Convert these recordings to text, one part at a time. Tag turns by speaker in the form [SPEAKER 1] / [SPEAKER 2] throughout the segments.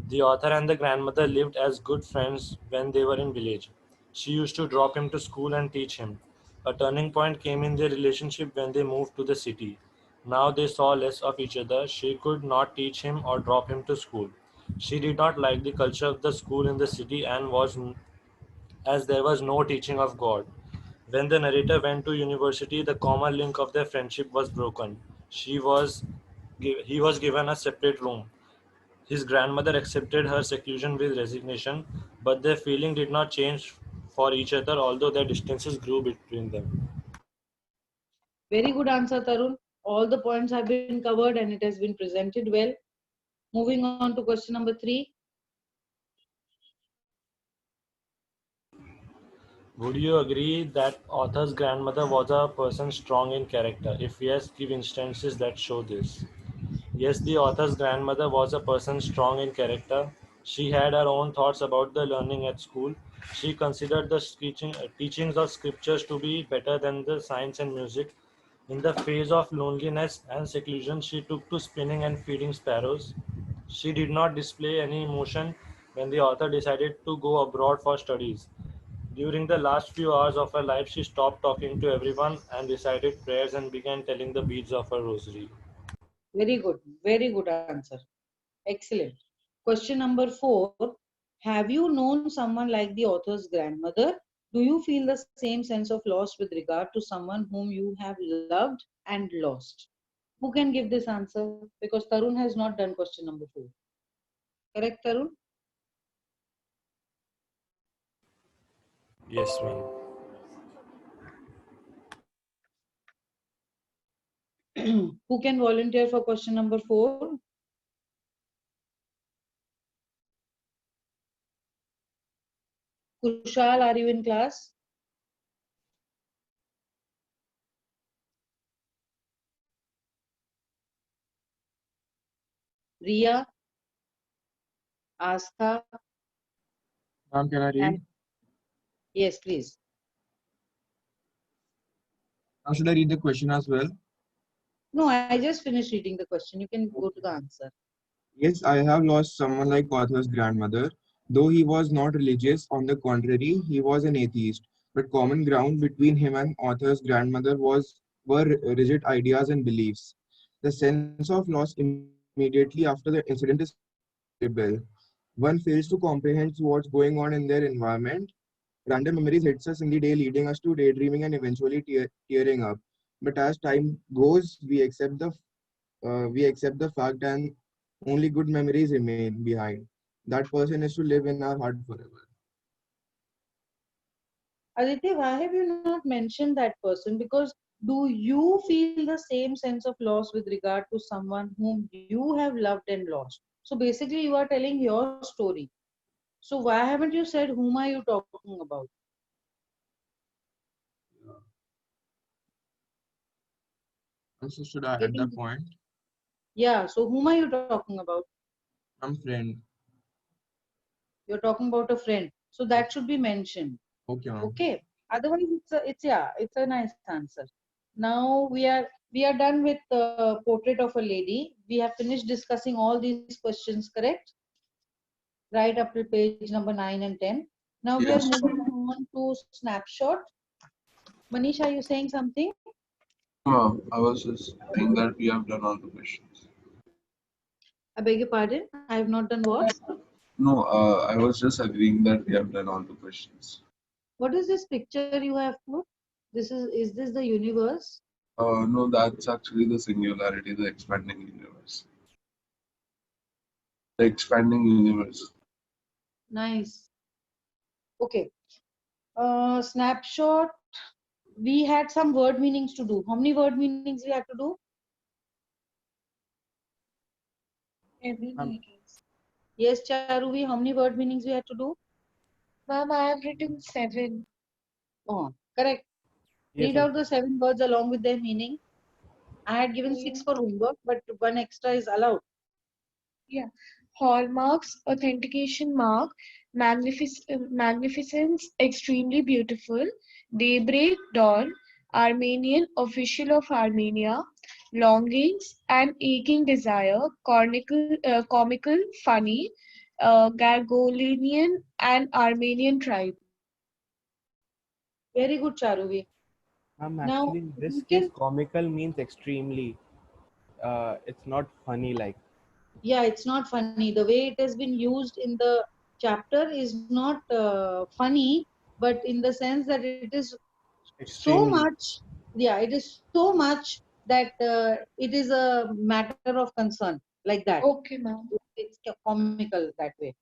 [SPEAKER 1] The author and the grandmother lived as good friends when they were in village. She used to drop him to school and teach him. A turning point came in their relationship when they moved to the city. Now they saw less of each other. She could not teach him or drop him to school. She did not like the culture of the school in the city and was as there was no teaching of God. When the narrator went to university, the common link of their friendship was broken. He was given a separate room. His grandmother accepted her seclusion with resignation, but their feeling did not change for each other, although their distances grew between them.
[SPEAKER 2] Very good answer, Tarun. All the points have been covered and it has been presented well. Moving on to question number 3.
[SPEAKER 1] Would you agree that author's grandmother was a person strong in character? If yes, give instances that show this. Yes, the author's grandmother was a person strong in character. She had her own thoughts about the learning at school. She considered the teachings of scriptures to be better than the science and music. In the phase of loneliness and seclusion, she took to spinning and feeding sparrows. She did not display any emotion when the author decided to go abroad for studies. During the last few hours of her life, she stopped talking to everyone and recited prayers and began telling the beads of her rosary.
[SPEAKER 2] Very good. Very good answer. Excellent. Question number 4. Have you known someone like the author's grandmother? Do you feel the same sense of loss with regard to someone whom you have loved and lost? Who can give this answer? Because Tarun has not done question number 4. Correct, Tarun?
[SPEAKER 1] Yes, ma'am.
[SPEAKER 2] Who can volunteer for question number 4? Kushal, are you in class? Ria, Astha,
[SPEAKER 3] Ma'am, can I read?
[SPEAKER 2] and yes, please.
[SPEAKER 3] Now, should I read the question as well?
[SPEAKER 2] No, I just finished reading the question. You can go to the answer.
[SPEAKER 3] Yes, I have lost someone like author's grandmother. Though he was not religious, on the contrary, he was an atheist. But common ground between him and author's grandmother were rigid ideas and beliefs. The sense of loss immediately after the incident is palpable. One fails to comprehend what's going on in their environment. Random memories hits us in the day, leading us to daydreaming and eventually tearing up. But as time goes, we accept the fact and only good memories remain behind. That person is to live in our heart forever.
[SPEAKER 2] Aditya, why have you not mentioned that person? Because do you feel the same sense of loss with regard to someone whom you have loved and lost? So basically, you are telling your story. So why haven't you said whom are you talking about?
[SPEAKER 3] Also, should I add that
[SPEAKER 2] Getting
[SPEAKER 3] point?
[SPEAKER 2] yeah. So whom are you talking about?
[SPEAKER 3] I'm friend.
[SPEAKER 2] You're talking about a friend. So that should be mentioned.
[SPEAKER 3] Okay, ma'am.
[SPEAKER 2] Okay. Otherwise, it's a nice answer. Now we are done with the portrait of a lady. We have finished discussing all these questions, correct? Right up to page number 9 and 10. Now we are
[SPEAKER 4] Yes.
[SPEAKER 2] moving on to snapshot. Manish, are you saying something?
[SPEAKER 4] No, I was just saying that we have done all the questions.
[SPEAKER 2] I beg your pardon. I have not done what?
[SPEAKER 4] No, I was just agreeing that we have done all the questions.
[SPEAKER 2] What is this picture you have put? Is this the universe?
[SPEAKER 4] No, that's actually the singularity, the expanding universe. The expanding universe.
[SPEAKER 2] Nice. Okay. Snapshot. We had some word meanings to do. How many word meanings we had to do?
[SPEAKER 3] Ma'am,
[SPEAKER 2] Yes, Charuvi, how many word meanings we had to do?
[SPEAKER 5] Ma'am, I have written 7.
[SPEAKER 2] Oh, correct.
[SPEAKER 1] Yes,
[SPEAKER 2] Read
[SPEAKER 1] ma'am.
[SPEAKER 2] out the 7 words along with their meaning. I had given 6
[SPEAKER 5] Yeah.
[SPEAKER 2] for homework, but one extra is allowed.
[SPEAKER 5] Yeah. Hallmarks, authentication mark, magnificence, extremely beautiful, daybreak, dawn, Armenian, official of Armenia, longings, an aching desire, comical, funny, Gargolinian, and Armenian tribe.
[SPEAKER 2] Very good, Charuvi. Now,
[SPEAKER 6] Actually, in this
[SPEAKER 2] you
[SPEAKER 6] case,
[SPEAKER 2] can,
[SPEAKER 6] comical means extremely. It's not funny like.
[SPEAKER 2] yeah, it's not funny. The way it has been used in the chapter is not funny, but in the sense that it is so
[SPEAKER 6] Extremely.
[SPEAKER 2] much, yeah, it is so much that it is a matter of concern, like that.
[SPEAKER 5] Okay, ma'am.
[SPEAKER 2] It's comical that way.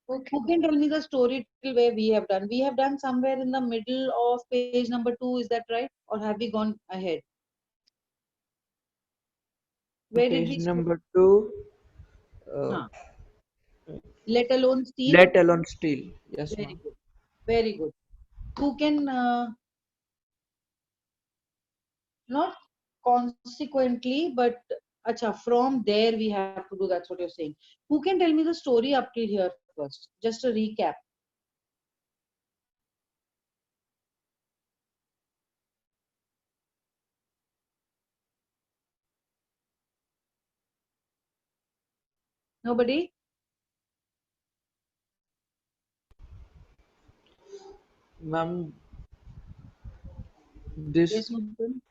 [SPEAKER 5] Okay,
[SPEAKER 2] Who
[SPEAKER 5] ma'am.
[SPEAKER 2] can tell me the story till where we have done? We have done somewhere in the middle of page number 2, is that right? Or have we gone ahead?
[SPEAKER 7] On
[SPEAKER 2] Where did
[SPEAKER 7] page
[SPEAKER 2] we stop?
[SPEAKER 7] number 2, uh,
[SPEAKER 2] Huh. Let alone steal.
[SPEAKER 7] let alone steal. Yes,
[SPEAKER 2] Very
[SPEAKER 7] ma'am.
[SPEAKER 2] good. Very good. Who can, not consequently, but acha, from there we have to do, that's what you're saying. Who can tell me the story up till here first? Just a recap. Nobody?
[SPEAKER 7] Ma'am, this
[SPEAKER 2] Yes, Mukul?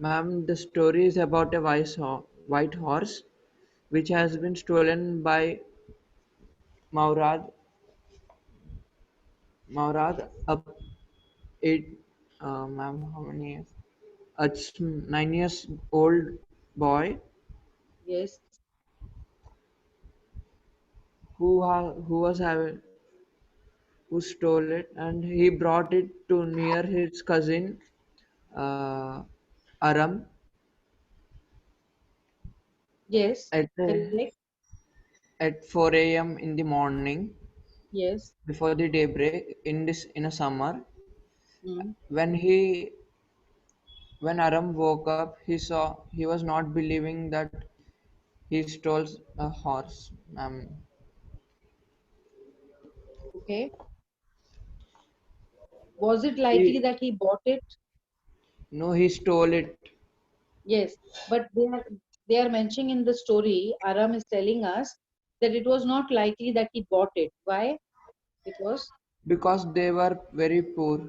[SPEAKER 7] ma'am, the story is about a white horse which has been stolen by Maurad. Maurad, a eight, ma'am, how many years? A 9 years old boy
[SPEAKER 2] Yes.
[SPEAKER 7] who was having who stole it, and he brought it to near his cousin uh, Aram
[SPEAKER 2] Yes.
[SPEAKER 7] at
[SPEAKER 2] Correct.
[SPEAKER 7] at 4 a.m. in the morning
[SPEAKER 2] Yes.
[SPEAKER 7] before the daybreak in a summer.
[SPEAKER 2] Mm.
[SPEAKER 7] When Aram woke up, he was not believing that he stole a horse.
[SPEAKER 2] Okay. Was it likely
[SPEAKER 7] He
[SPEAKER 2] that he bought it?
[SPEAKER 7] no, he stole it
[SPEAKER 2] Yes. But they are mentioning in the story, Aram is telling us that it was not likely that he bought it. Why? Because,
[SPEAKER 7] because they were very poor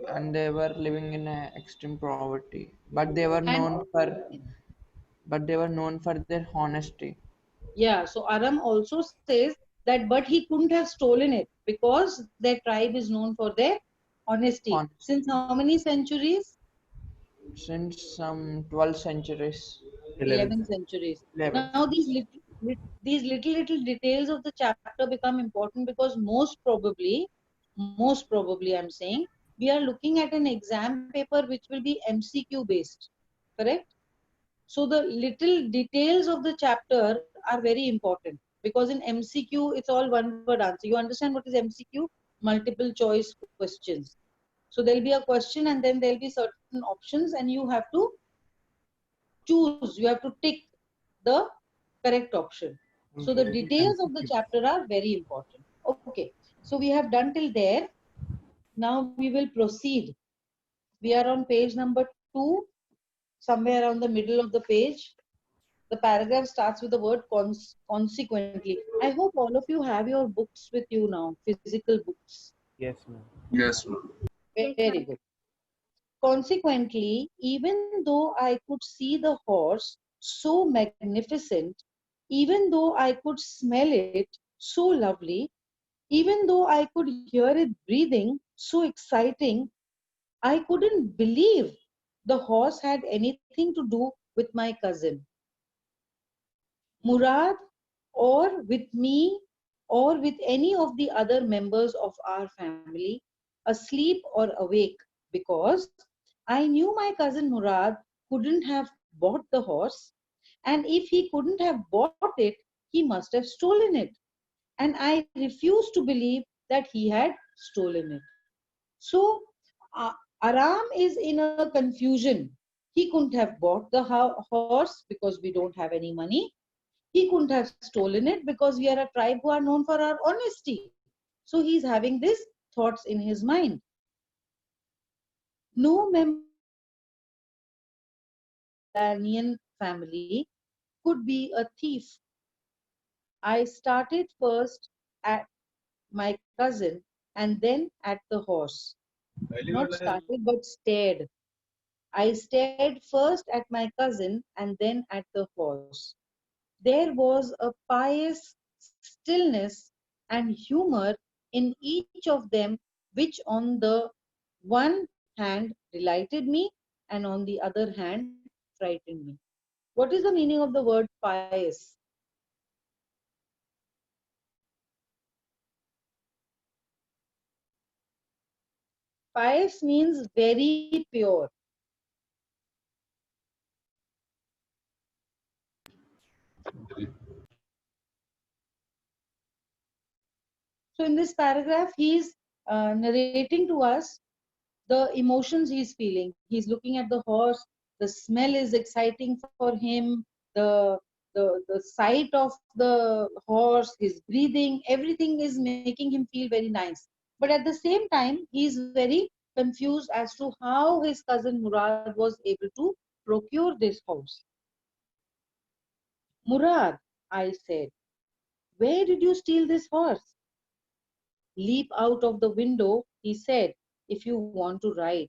[SPEAKER 7] and they were living in extreme poverty.
[SPEAKER 2] and
[SPEAKER 7] But they were known for their honesty.
[SPEAKER 2] yeah, so Aram also says that, but he couldn't have stolen it because their tribe is known for their honesty. Since
[SPEAKER 7] Honesty.
[SPEAKER 2] how many centuries?
[SPEAKER 7] Since some 12 centuries,
[SPEAKER 6] 11th
[SPEAKER 2] 11
[SPEAKER 6] century.
[SPEAKER 2] centuries.
[SPEAKER 7] 11.
[SPEAKER 2] Now these little details of the chapter become important because most probably I'm saying, we are looking at an exam paper which will be MCQ based. Correct? So the little details of the chapter are very important because in MCQ it's all one word answer. You understand what is MCQ? Multiple choice questions. So there'll be a question and then there'll be certain options and you have to choose, you have to tick the correct option. So the
[SPEAKER 6] Okay, it is
[SPEAKER 2] details of the
[SPEAKER 6] MCQ.
[SPEAKER 2] chapter are very important. Okay, so we have done till there. Now we will proceed. We are on page number 2, somewhere around the middle of the page. The paragraph starts with the word consequently. I hope all of you have your books with you now, physical books.
[SPEAKER 6] Yes, ma'am.
[SPEAKER 4] Yes, ma'am.
[SPEAKER 5] Yes,
[SPEAKER 2] Very
[SPEAKER 5] ma'am.
[SPEAKER 2] good. Consequently, even though I could see the horse so magnificent, even though I could smell it so lovely, even though I could hear it breathing so exciting, I couldn't believe the horse had anything to do with my cousin Murad, or with me, or with any of the other members of our family, asleep or awake, because I knew my cousin Murad couldn't have bought the horse, and if he couldn't have bought it, he must have stolen it. And I refused to believe that he had stolen it. So, Aram is in a confusion. He couldn't have bought the horse because we don't have any money. He couldn't have stolen it because we are a tribe who are known for our honesty. So he's having these thoughts in his mind. No member of our Lanian family could be a thief. I started first at my cousin and then at the horse. Not started, but stared. I stared first at my cousin and then at the horse. There was a pious stillness and humor in each of them, which on the one hand delighted me and on the other hand frightened me. What is the meaning of the word pious? Pious means very pure.
[SPEAKER 4] Okay.
[SPEAKER 2] So in this paragraph, he's narrating to us the emotions he's feeling. He's looking at the horse. The smell is exciting for him. The the sight of the horse, his breathing, everything is making him feel very nice. But at the same time, he's very confused as to how his cousin Murad was able to procure this horse. Murad, I said, where did you steal this horse? Leap out of the window, he said, if you want to ride.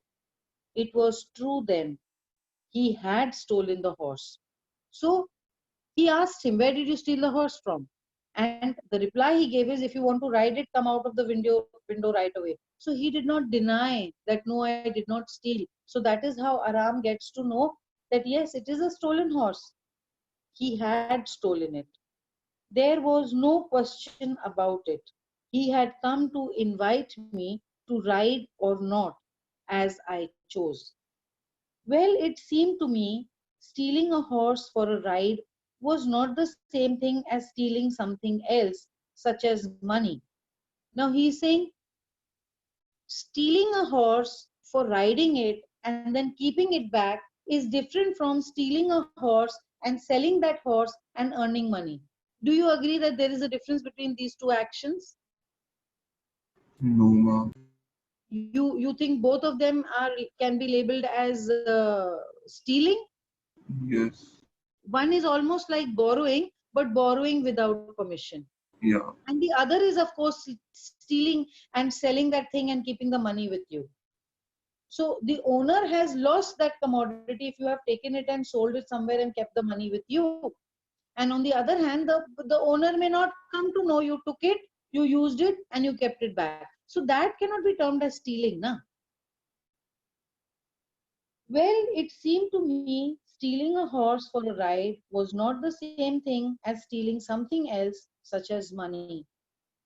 [SPEAKER 2] It was true then. He had stolen the horse. So he asked him, where did you steal the horse from? And the reply he gave is, if you want to ride it, come out of the window right away. So he did not deny that, no, I did not steal. So that is how Aram gets to know that, yes, it is a stolen horse. He had stolen it. There was no question about it. He had come to invite me to ride or not, as I chose. Well, it seemed to me stealing a horse for a ride was not the same thing as stealing something else, such as money. Now he's saying stealing a horse for riding it and then keeping it back is different from stealing a horse and selling that horse and earning money. Do you agree that there is a difference between these two actions?
[SPEAKER 4] No, ma'am.
[SPEAKER 2] You think both of them are can be labeled as stealing?
[SPEAKER 4] Yes.
[SPEAKER 2] One is almost like borrowing, but borrowing without permission.
[SPEAKER 4] Yeah.
[SPEAKER 2] And the other is, of course, stealing and selling that thing and keeping the money with you. So the owner has lost that commodity if you have taken it and sold it somewhere and kept the money with you. And on the other hand, the owner may not come to know you took it, you used it, and you kept it back. So that cannot be termed as stealing, na? Well, it seemed to me stealing a horse for a ride was not the same thing as stealing something else, such as money.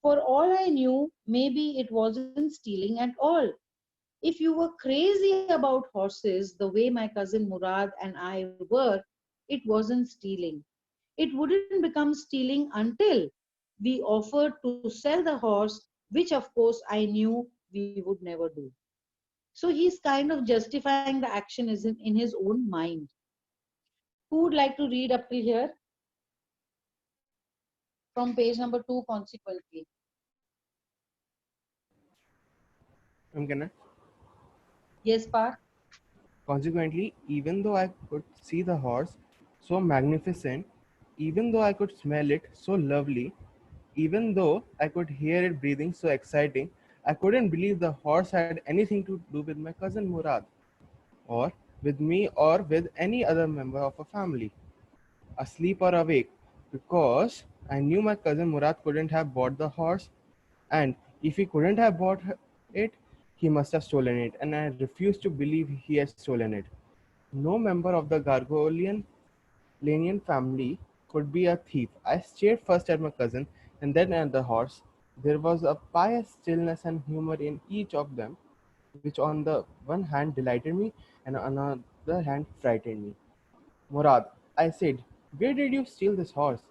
[SPEAKER 2] For all I knew, maybe it wasn't stealing at all. If you were crazy about horses the way my cousin Murad and I were, it wasn't stealing. It wouldn't become stealing until we offered to sell the horse, which of course I knew we would never do. So he's kind of justifying the action is in his own mind. Who would like to read up till here from page number 2 consequently?
[SPEAKER 6] I'm gonna.
[SPEAKER 2] Yes, Parth?
[SPEAKER 6] Consequently, even though I could see the horse so magnificent, even though I could smell it so lovely, even though I could hear it breathing so exciting, I couldn't believe the horse had anything to do with my cousin Murad, or with me, or with any other member of a family, asleep or awake, because I knew my cousin Murad couldn't have bought the horse, and if he couldn't have bought it, he must have stolen it, and I refused to believe he had stolen it. No member of the Gargolian Lanian family could be a thief. I stared first at my cousin and then at the horse. There was a pious stillness and humor in each of them, which on the one hand delighted me and on the other hand frightened me. Murad, I said, where did you steal this horse?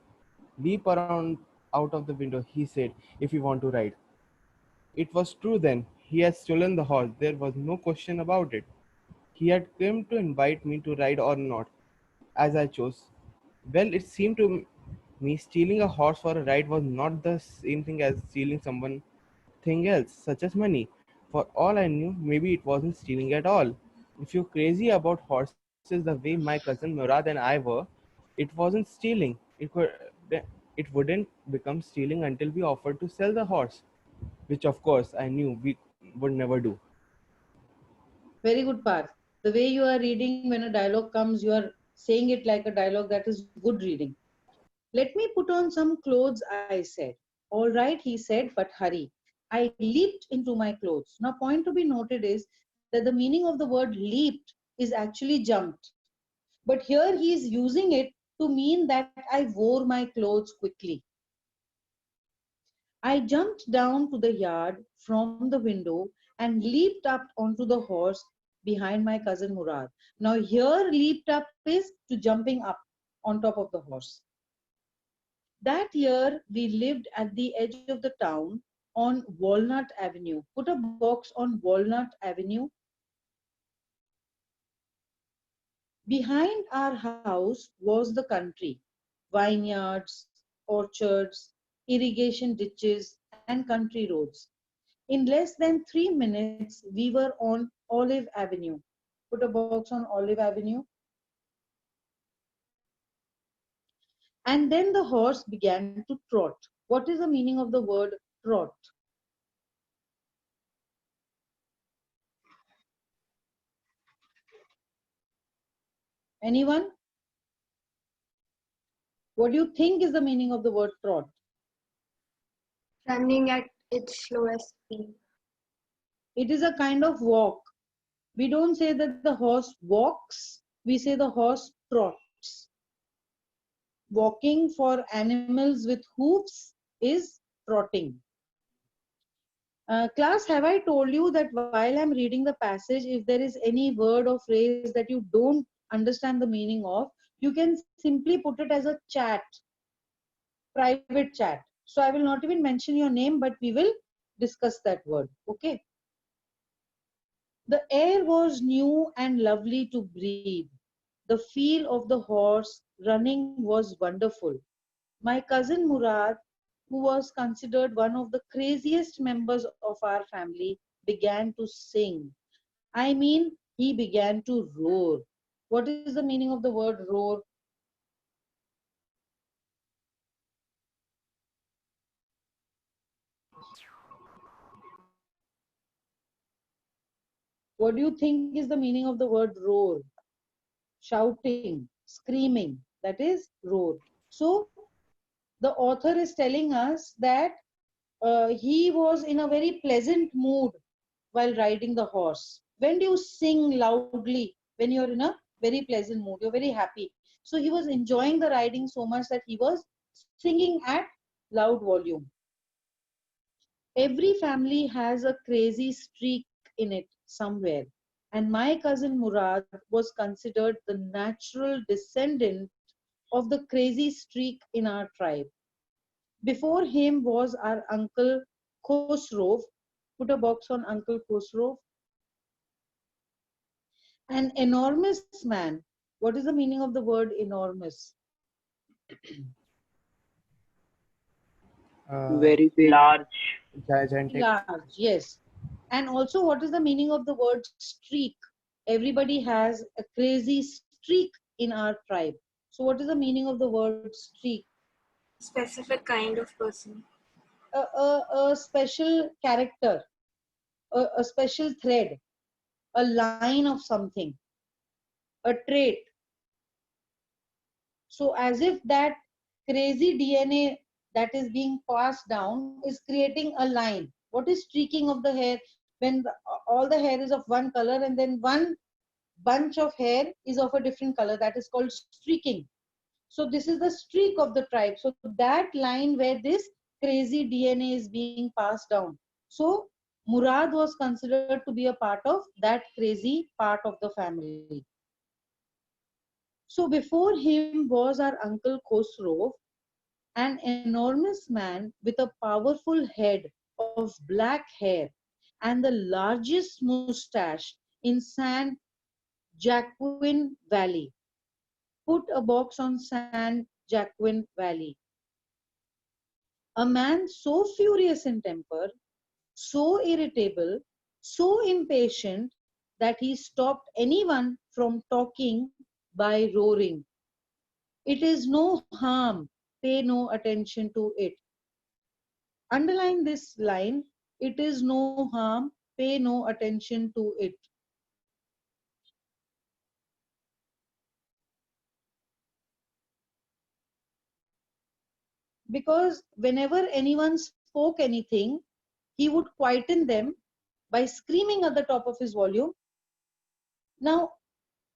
[SPEAKER 6] Leap around out of the window, he said, if you want to ride. It was true then. He had stolen the horse. There was no question about it. He had come to invite me to ride or not, as I chose. Well, it seemed to me stealing a horse for a ride was not the same thing as stealing someone thing else, such as money. For all I knew, maybe it wasn't stealing at all. If you're crazy about horses, is the way my cousin Murad and I were, it wasn't stealing. It wouldn't become stealing until we offered to sell the horse, which of course I knew we would never do.
[SPEAKER 2] Very good, Parth. The way you are reading when a dialogue comes, you are saying it like a dialogue. That is good reading. Let me put on some clothes, I said. All right, he said, but hurry. I leaped into my clothes. Now, point to be noted is that the meaning of the word leaped is actually jumped. But here he is using it to mean that I wore my clothes quickly. I jumped down to the yard from the window and leaped up onto the horse behind my cousin Murad. Now, here leaped up is to jumping up on top of the horse. That year, we lived at the edge of the town on Walnut Avenue. Put a box on Walnut Avenue. Behind our house was the country, vineyards, orchards, irrigation ditches, and country roads. In less than 3 minutes, we were on Olive Avenue. Put a box on Olive Avenue. And then the horse began to trot. What is the meaning of the word trot? Anyone? What do you think is the meaning of the word trot?
[SPEAKER 5] Running at its slowest speed.
[SPEAKER 2] It is a kind of walk. We don't say that the horse walks, we say the horse trots. Walking for animals with hoofs is trotting. Class, have I told you that while I'm reading the passage, if there is any word or phrase that you don't understand the meaning of, you can simply put it as a chat, private chat. So I will not even mention your name, but we will discuss that word. Okay. The air was new and lovely to breathe. The feel of the horse running was wonderful. My cousin Murad, who was considered one of the craziest members of our family, began to sing. I mean, he began to roar. What is the meaning of the word roar? What do you think is the meaning of the word roar? Shouting, screaming, that is roar. So the author is telling us that he was in a very pleasant mood while riding the horse. When do you sing loudly? When you're in a very pleasant mood, you're very happy. So he was enjoying the riding so much that he was singing at loud volume. Every family has a crazy streak in it somewhere. And my cousin Murad was considered the natural descendant of the crazy streak in our tribe. Before him was our uncle Khosrow. Put a box on Uncle Khosrow. An enormous man. What is the meaning of the word enormous?
[SPEAKER 7] Very big.
[SPEAKER 8] Large.
[SPEAKER 6] Gigantic.
[SPEAKER 2] Large, yes. And also, what is the meaning of the word streak? Everybody has a crazy streak in our tribe. So, what is the meaning of the word streak?
[SPEAKER 9] Specific kind of person.
[SPEAKER 2] A special character, a special thread, a line of something, a trait. So, as if that crazy DNA that is being passed down is creating a line. What is streaking of the hair? When all the hair is of one color and then one bunch of hair is of a different color, that is called streaking. So this is the streak of the tribe. So that line where this crazy DNA is being passed down. So Murad was considered to be a part of that crazy part of the family. So before him was our uncle Khosrow, an enormous man with a powerful head of black hair and the largest mustache in San Joaquin Valley. Put a box on San Joaquin Valley. A man so furious in temper, so irritable, so impatient that he stopped anyone from talking by roaring. It is no harm, pay no attention to it. Underline this line, it is no harm, pay no attention to it. Because whenever anyone spoke anything, he would quieten them by screaming at the top of his volume. Now,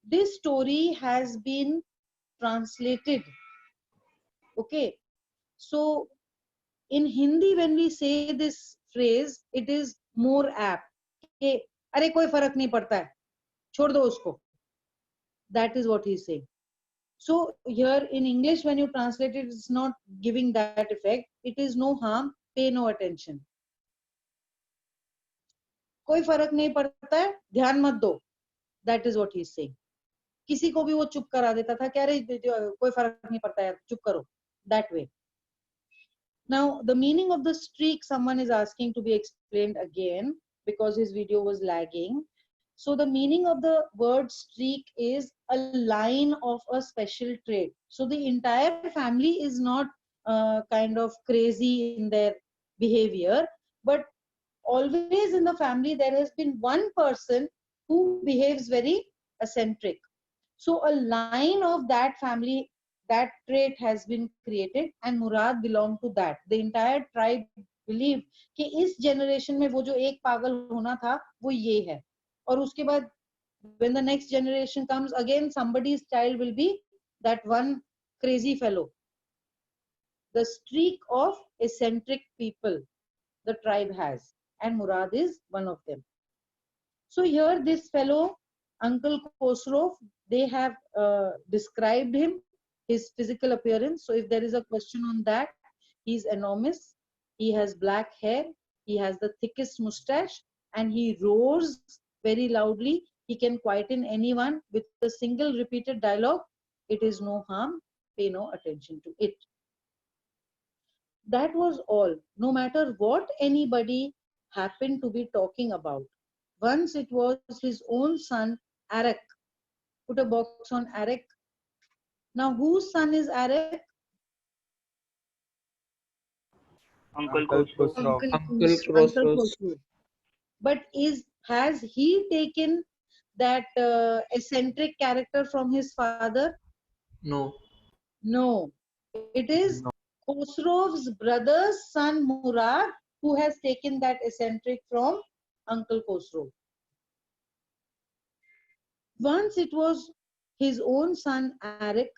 [SPEAKER 2] this story has been translated. Okay, so in Hindi, when we say this phrase, it is more apt. कि अरे कोई फर्क नहीं पड़ता है, छोड़ दो उसको. That is what he's saying. So here in English, when you translate it, it's not giving that effect. It is no harm, pay no attention. कोई फर्क नहीं पड़ता है, ध्यान मत दो. That is what he's saying. किसी को भी वो चुप करा देता था, क्या रे कोई फर्क नहीं पड़ता है, चुप करो. That way. Now, the meaning of the streak, someone is asking to be explained again because his video was lagging. So the meaning of the word streak is a line of a special trait. So the entire family is not kind of crazy in their behavior, but always in the family there has been one person who behaves very eccentric. So a line of that family, that trait has been created and Murad belonged to that. The entire tribe believed कि इस generation में वो जो एक पागल होना था वो ये है. और उसके बाद when the next generation comes, again somebody's child will be that one crazy fellow. The streak of eccentric people the tribe has, and Murad is one of them. So here this fellow, Uncle Khosrow, they have described him, his physical appearance. So if there is a question on that, he's enormous. He has black hair. He has the thickest mustache and he roars very loudly. He can quieten anyone with a single repeated dialogue. It is no harm, pay no attention to it. That was all. No matter what anybody happened to be talking about. Once it was his own son, Arak. Put a box on Arak. Now, whose son is Arak?
[SPEAKER 8] Uncle
[SPEAKER 6] Uncle
[SPEAKER 8] Khosrow.
[SPEAKER 6] Khosrow.
[SPEAKER 7] Uncle Khosrow.
[SPEAKER 2] Khosrow. But has he taken that eccentric character from his father?
[SPEAKER 7] No.
[SPEAKER 2] No. It is Khosrow's brother's son Murad who has taken that eccentric from Uncle Khosrow. Once it was his own son Arak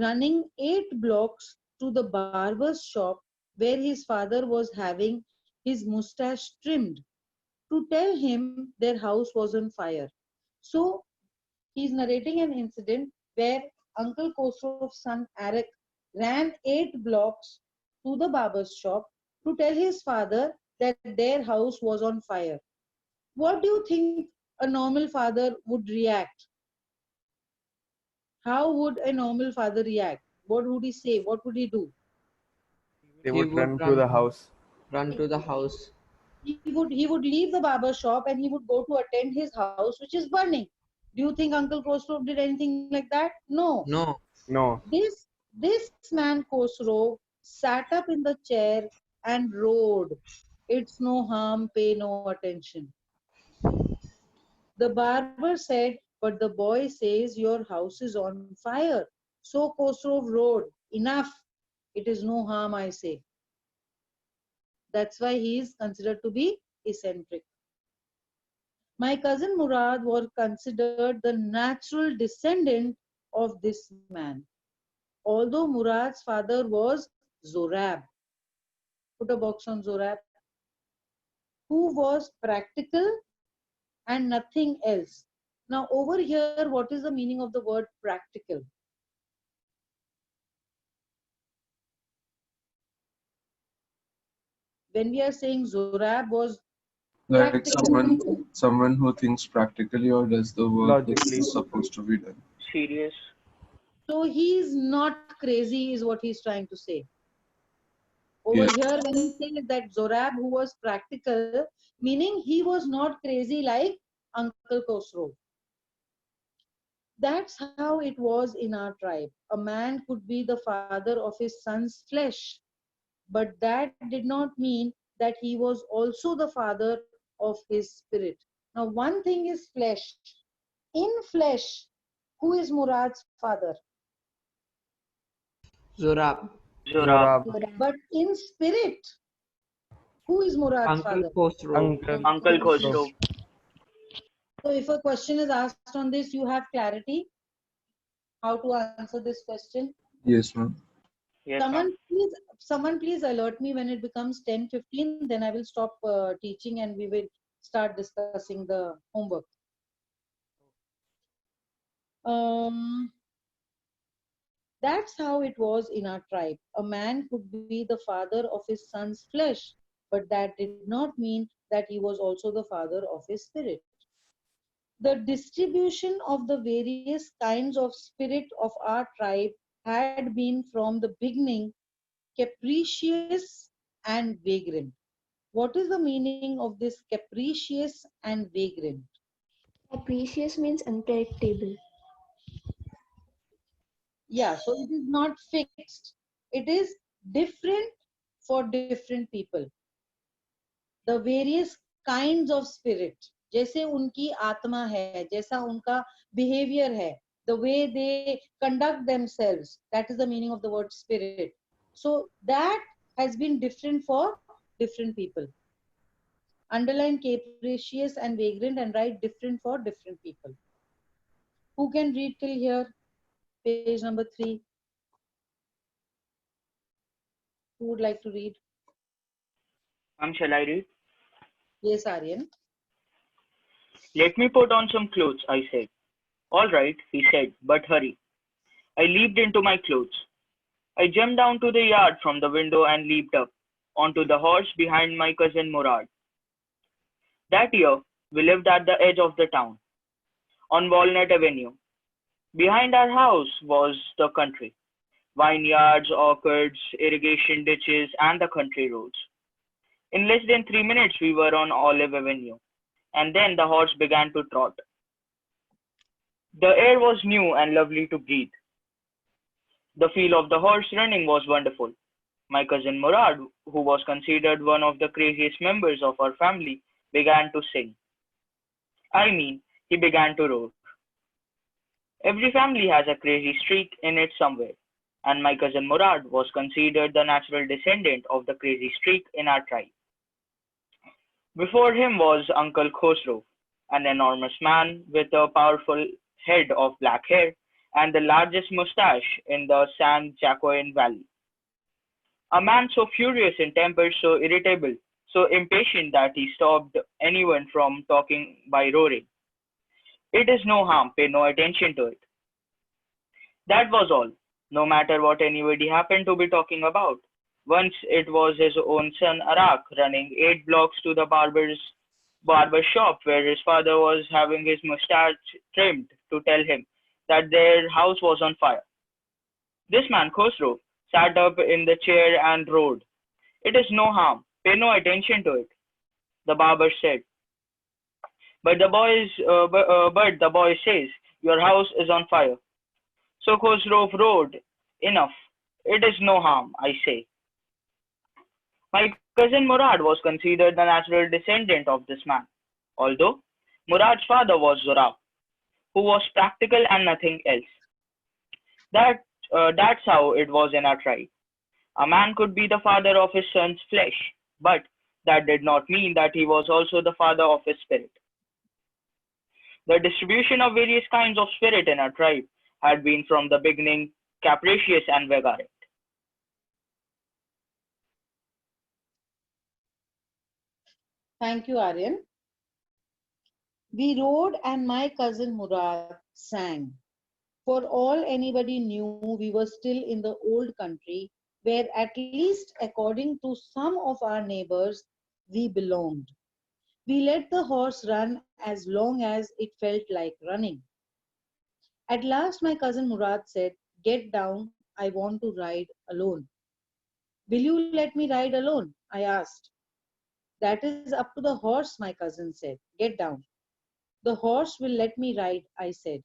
[SPEAKER 2] running 8 blocks to the barber's shop where his father was having his mustache trimmed to tell him their house was on fire. So he's narrating an incident where Uncle Khosrow's son Arak ran 8 blocks to the barber's shop to tell his father that their house was on fire. What do you think a normal father would react? How would a normal father react? What would he say? What would he do?
[SPEAKER 6] They would run to the house.
[SPEAKER 7] Run to the house.
[SPEAKER 2] He would leave the barber shop and he would go to attend his house, which is burning. Do you think Uncle Khosrow did anything like that? No.
[SPEAKER 7] No.
[SPEAKER 6] No.
[SPEAKER 2] This man Khosrow sat up in the chair and roared, "It's no harm, pay no attention." The barber said, "But the boy says your house is on fire." So Khosrow roared, "Enough, it is no harm, I say." That's why he is considered to be eccentric. My cousin Murad was considered the natural descendant of this man. Although Murad's father was Zorab, put a box on Zorab, who was practical and nothing else. Now over here, what is the meaning of the word practical? When we are saying Zorab was
[SPEAKER 4] Like
[SPEAKER 2] practical.
[SPEAKER 4] someone who thinks practically or does the work that
[SPEAKER 6] Logically.
[SPEAKER 4] is supposed to be done.
[SPEAKER 8] Serious.
[SPEAKER 2] So he is not crazy is what he's trying to say. Over
[SPEAKER 4] Yeah.
[SPEAKER 2] here, when he says that Zorab who was practical, meaning he was not crazy like Uncle Khosrow. That's how it was in our tribe. A man could be the father of his son's flesh, but that did not mean that he was also the father of his spirit. Now, one thing is flesh. In flesh, who is Murad's father?
[SPEAKER 7] Zurab.
[SPEAKER 8] Zorab.
[SPEAKER 6] Zorab.
[SPEAKER 2] But in spirit, who is Murad's
[SPEAKER 7] Uncle
[SPEAKER 2] father?
[SPEAKER 7] Khosrow.
[SPEAKER 8] Uncle
[SPEAKER 6] Khosrow.
[SPEAKER 8] Khosrow.
[SPEAKER 2] So, if a question is asked on this, you have clarity how to answer this question.
[SPEAKER 4] Yes, ma'am.
[SPEAKER 8] Yes, ma'am.
[SPEAKER 2] Someone please alert me when it becomes 10:15. Then I will stop teaching and we will start discussing the homework. Um, that's how it was in our tribe. A man could be the father of his son's flesh, but that did not mean that he was also the father of his spirit. The distribution of the various kinds of spirit of our tribe had been from the beginning capricious and vagrant. What is the meaning of this capricious and vagrant?
[SPEAKER 5] Capricious means unpredictable.
[SPEAKER 2] Yeah, so it is not fixed. It is different for different people. The various kinds of spirit, जैसे उनकी आत्मा है, जैसा उनका behavior है, the way they conduct themselves, that is the meaning of the word spirit. So that has been different for different people. Underline capricious and vagrant and write different for different people. Who can read till here? Page number 3. Who would like to read?
[SPEAKER 8] Ma'am, shall I read?
[SPEAKER 2] Yes, Aryan.
[SPEAKER 8] Let me put on some clothes, I said. All right, he said, but hurry. I leaped into my clothes. I jumped down to the yard from the window and leaped up onto the horse behind my cousin Murad. That year, we lived at the edge of the town, on Walnut Avenue. Behind our house was the country, vineyards, orchards, irrigation ditches, and the country roads. In less than 3 minutes, we were on Olive Avenue, and then the horse began to trot. The air was new and lovely to breathe. The feel of the horse running was wonderful. My cousin Murad, who was considered one of the craziest members of our family, began to sing. I mean, he began to roar. Every family has a crazy streak in it somewhere, and my cousin Murad was considered the natural descendant of the crazy streak in our tribe. Before him was Uncle Khosrow, an enormous man with a powerful head of black hair and the largest mustache in the San Joaquin Valley. A man so furious in temper, so irritable, so impatient that he stopped anyone from talking by roaring. It is no harm, pay no attention to it. That was all, no matter what anybody happened to be talking about. Once it was his own son Arak running 8 blocks to the barber shop where his father was having his mustache trimmed to tell him that their house was on fire. This man, Khosrow, sat up in the chair and roared, "It is no harm. Pay no attention to it," the barber said. But the boy says, "Your house is on fire." So Khosrow roared, "Enough. It is no harm, I say." My cousin Murad was considered the natural descendant of this man, although Murad's father was Zorab, who was practical and nothing else. That's how it was in our tribe. A man could be the father of his son's flesh, but that did not mean that he was also the father of his spirit. The distribution of various kinds of spirit in our tribe had been from the beginning capricious and vagrant.
[SPEAKER 2] Thank you, Aryan. We rode and my cousin Murad sang. For all anybody knew, we were still in the old country where, at least according to some of our neighbors, we belonged. We let the horse run as long as it felt like running. At last, my cousin Murad said, "Get down, I want to ride alone." "Will you let me ride alone?" I asked. "That is up to the horse," my cousin said. "Get down." The horse will let me ride, I said.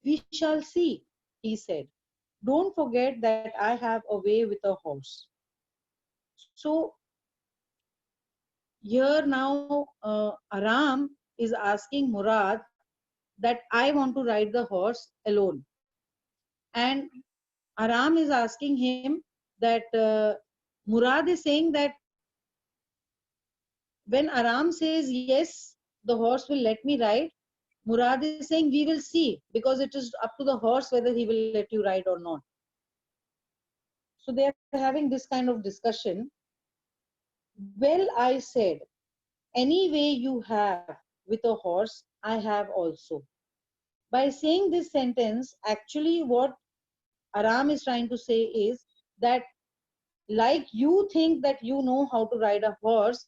[SPEAKER 2] We shall see, he said. Don't forget that I have a way with a horse. So here now Aram is asking Murad that I want to ride the horse alone. And Aram is asking him that Murad is saying that when Aram says yes, the horse will let me ride, Murad is saying we will see, because it is up to the horse whether he will let you ride or not. So they are having this kind of discussion. Well, I said, any way you have with a horse, I have also. By saying this sentence, actually what Aram is trying to say is that like you think that you know how to ride a horse,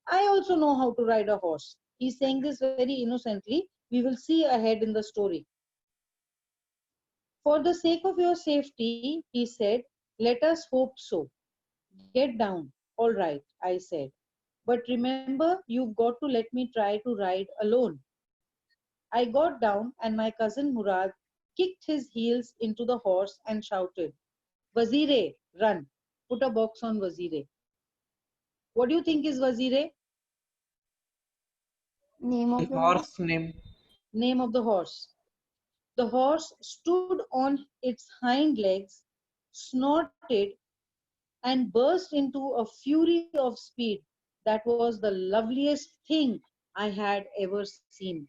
[SPEAKER 2] I also know how to ride a horse. He's saying this very innocently. We will see ahead in the story. For the sake of your safety, he said, let us hope so. Get down. All right, I said. But remember, you've got to let me try to ride alone. I got down and my cousin Murad kicked his heels into the horse and shouted, Wazire, run. Put a box on Wazire. What do you think is Wazire?
[SPEAKER 5] Name of the horse.
[SPEAKER 7] Horse name.
[SPEAKER 2] Name of the horse. The horse stood on its hind legs, snorted, and burst into a fury of speed that was the loveliest thing I had ever seen.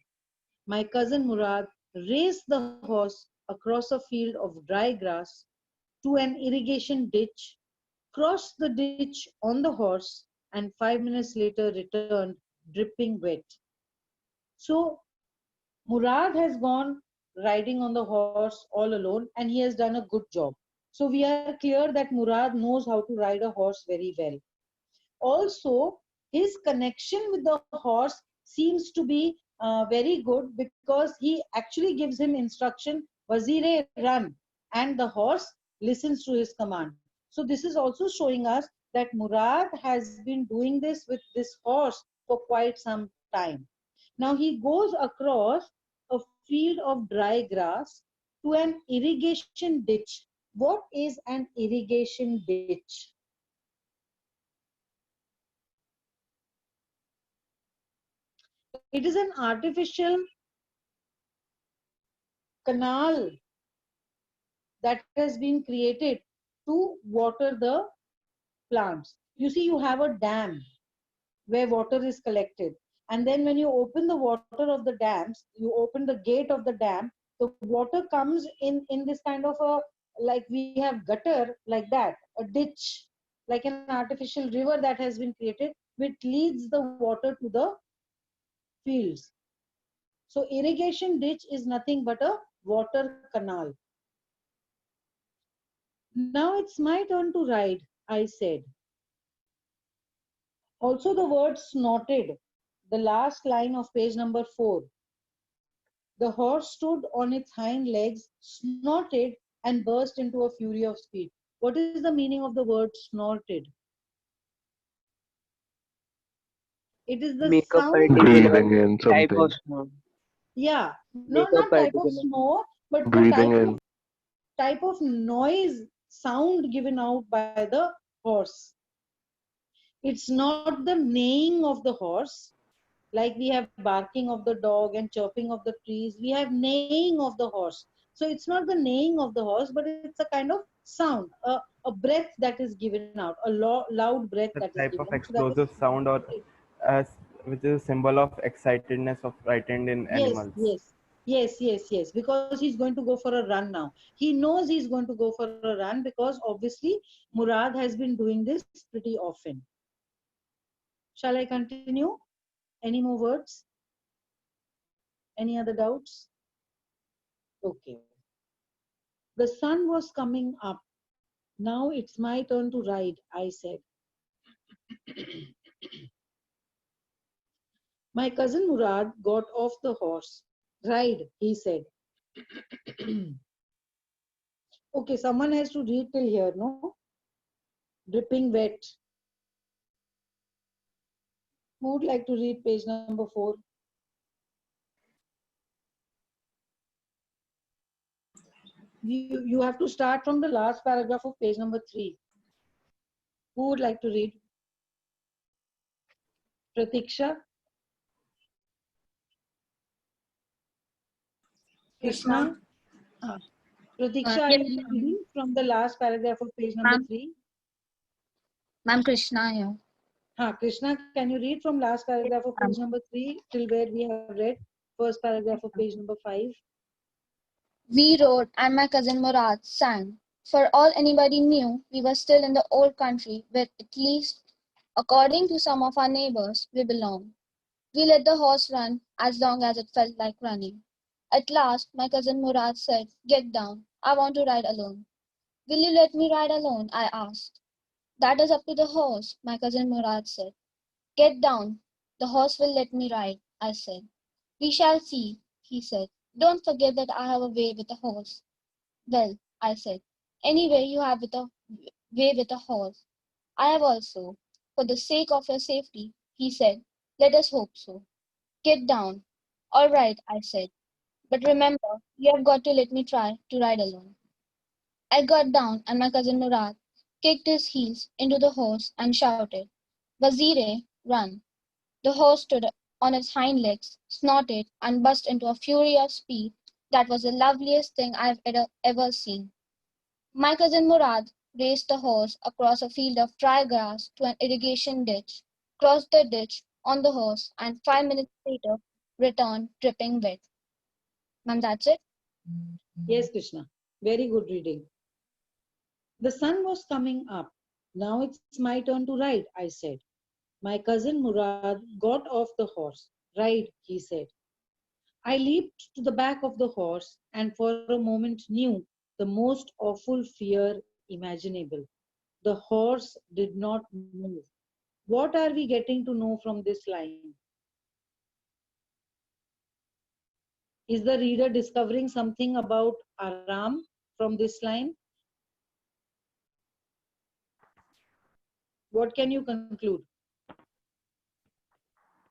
[SPEAKER 2] My cousin Murad raced the horse across a field of dry grass to an irrigation ditch, crossed the ditch on the horse, and 5 minutes later returned dripping wet. So Murad has gone riding on the horse all alone and he has done a good job. So we are clear that Murad knows how to ride a horse very well. Also, his connection with the horse seems to be very good because he actually gives him instruction, Wazire, run, and the horse listens to his command. So this is also showing us that Murad has been doing this with this horse for quite some time. Now he goes across a field of dry grass to an irrigation ditch. What is an irrigation ditch? It is an artificial canal that has been created to water the plants. You see, you have a dam where water is collected. And then when you open the water of the dams, you open the gate of the dam, the water comes in this kind of a, like we have gutter like that, a ditch, like an artificial river that has been created, which leads the water to the fields. So irrigation ditch is nothing but a water canal. Now it's my turn to ride, I said. Also the word snorted, the last line of page number 4. The horse stood on its hind legs, snorted, and burst into a fury of speed. What is the meaning of the word snorted? It is the
[SPEAKER 7] Make a
[SPEAKER 2] sound
[SPEAKER 7] particular
[SPEAKER 2] given.
[SPEAKER 10] Breathing in
[SPEAKER 7] type of
[SPEAKER 10] something.
[SPEAKER 7] snore.
[SPEAKER 2] Yeah,
[SPEAKER 7] Make a
[SPEAKER 2] not type of
[SPEAKER 7] particular.
[SPEAKER 2] snore, but the
[SPEAKER 10] Breathing in.
[SPEAKER 2] type of noise, sound given out by the horse. It's not the neighing of the horse, like we have barking of the dog and chirping of the trees. We have neighing of the horse. So it's not the neighing of the horse, but it's a kind of sound, a breath that is given out, a loud breath
[SPEAKER 6] The
[SPEAKER 2] that is
[SPEAKER 6] type
[SPEAKER 2] given
[SPEAKER 6] of
[SPEAKER 2] out. So that is
[SPEAKER 6] explosive sound or as which is a symbol of excitedness of frightened in
[SPEAKER 2] yes,
[SPEAKER 6] animals.
[SPEAKER 2] yes, yes. Because he's going to go for a run now. He knows he's going to go for a run because obviously Murad has been doing this pretty often. Shall I continue? Any more words? Any other doubts? Okay. The sun was coming up. Now it's my turn to ride, I said. My cousin Murad got off the horse. Ride, he said. Okay, someone has to read till here, no? Dripping wet. Who would like to read page number 4? You have to start from the last paragraph of page number 3. Who would like to read? Pratiksha? Krishna? Pratiksha, are
[SPEAKER 10] Yes,
[SPEAKER 2] you reading from the last paragraph of page number
[SPEAKER 10] ma'am.
[SPEAKER 2] 3?
[SPEAKER 10] Ma'am, Krishna here.
[SPEAKER 2] Krishna, can you read from last paragraph of page number 3 till where we have read first paragraph of page number 5?
[SPEAKER 10] We rode and my cousin Murad sang. For all anybody knew, we were still in the old country where, at least according to some of our neighbors, we belonged. We let the horse run as long as it felt like running. At last, my cousin Murad said, "Get down. I want to ride alone." "Will you let me ride alone?" I asked. "That is up to the horse," my cousin Murad said. "Get down. The horse will let me ride," I said. "We shall see," he said. "Don't forget that I have a way with a horse." "Well," I said, "any way you have with a way with a horse, I have also. For the sake of your safety," he said. "Let us hope so. Get down." "All right," I said. "But remember, you have got to let me try to ride alone." I got down, and my cousin Murad kicked his heels into the horse and shouted, "Wazire, run." The horse stood on its hind legs, snorted, and burst into a fury of speed that was the loveliest thing I have ever seen. My cousin Murad raced the horse across a field of dry grass to an irrigation ditch, crossed the ditch on the horse, and 5 minutes later returned dripping wet. Ma'am, that's it.
[SPEAKER 2] Yes, Krishna. Very good reading. The sun was coming up. Now it's my turn to ride, I said. My cousin Murad got off the horse. Ride, he said. I leaped to the back of the horse and for a moment knew the most awful fear imaginable. The horse did not move. What are we getting to know from this line? Is the reader discovering something about Aram from this line? What can you conclude?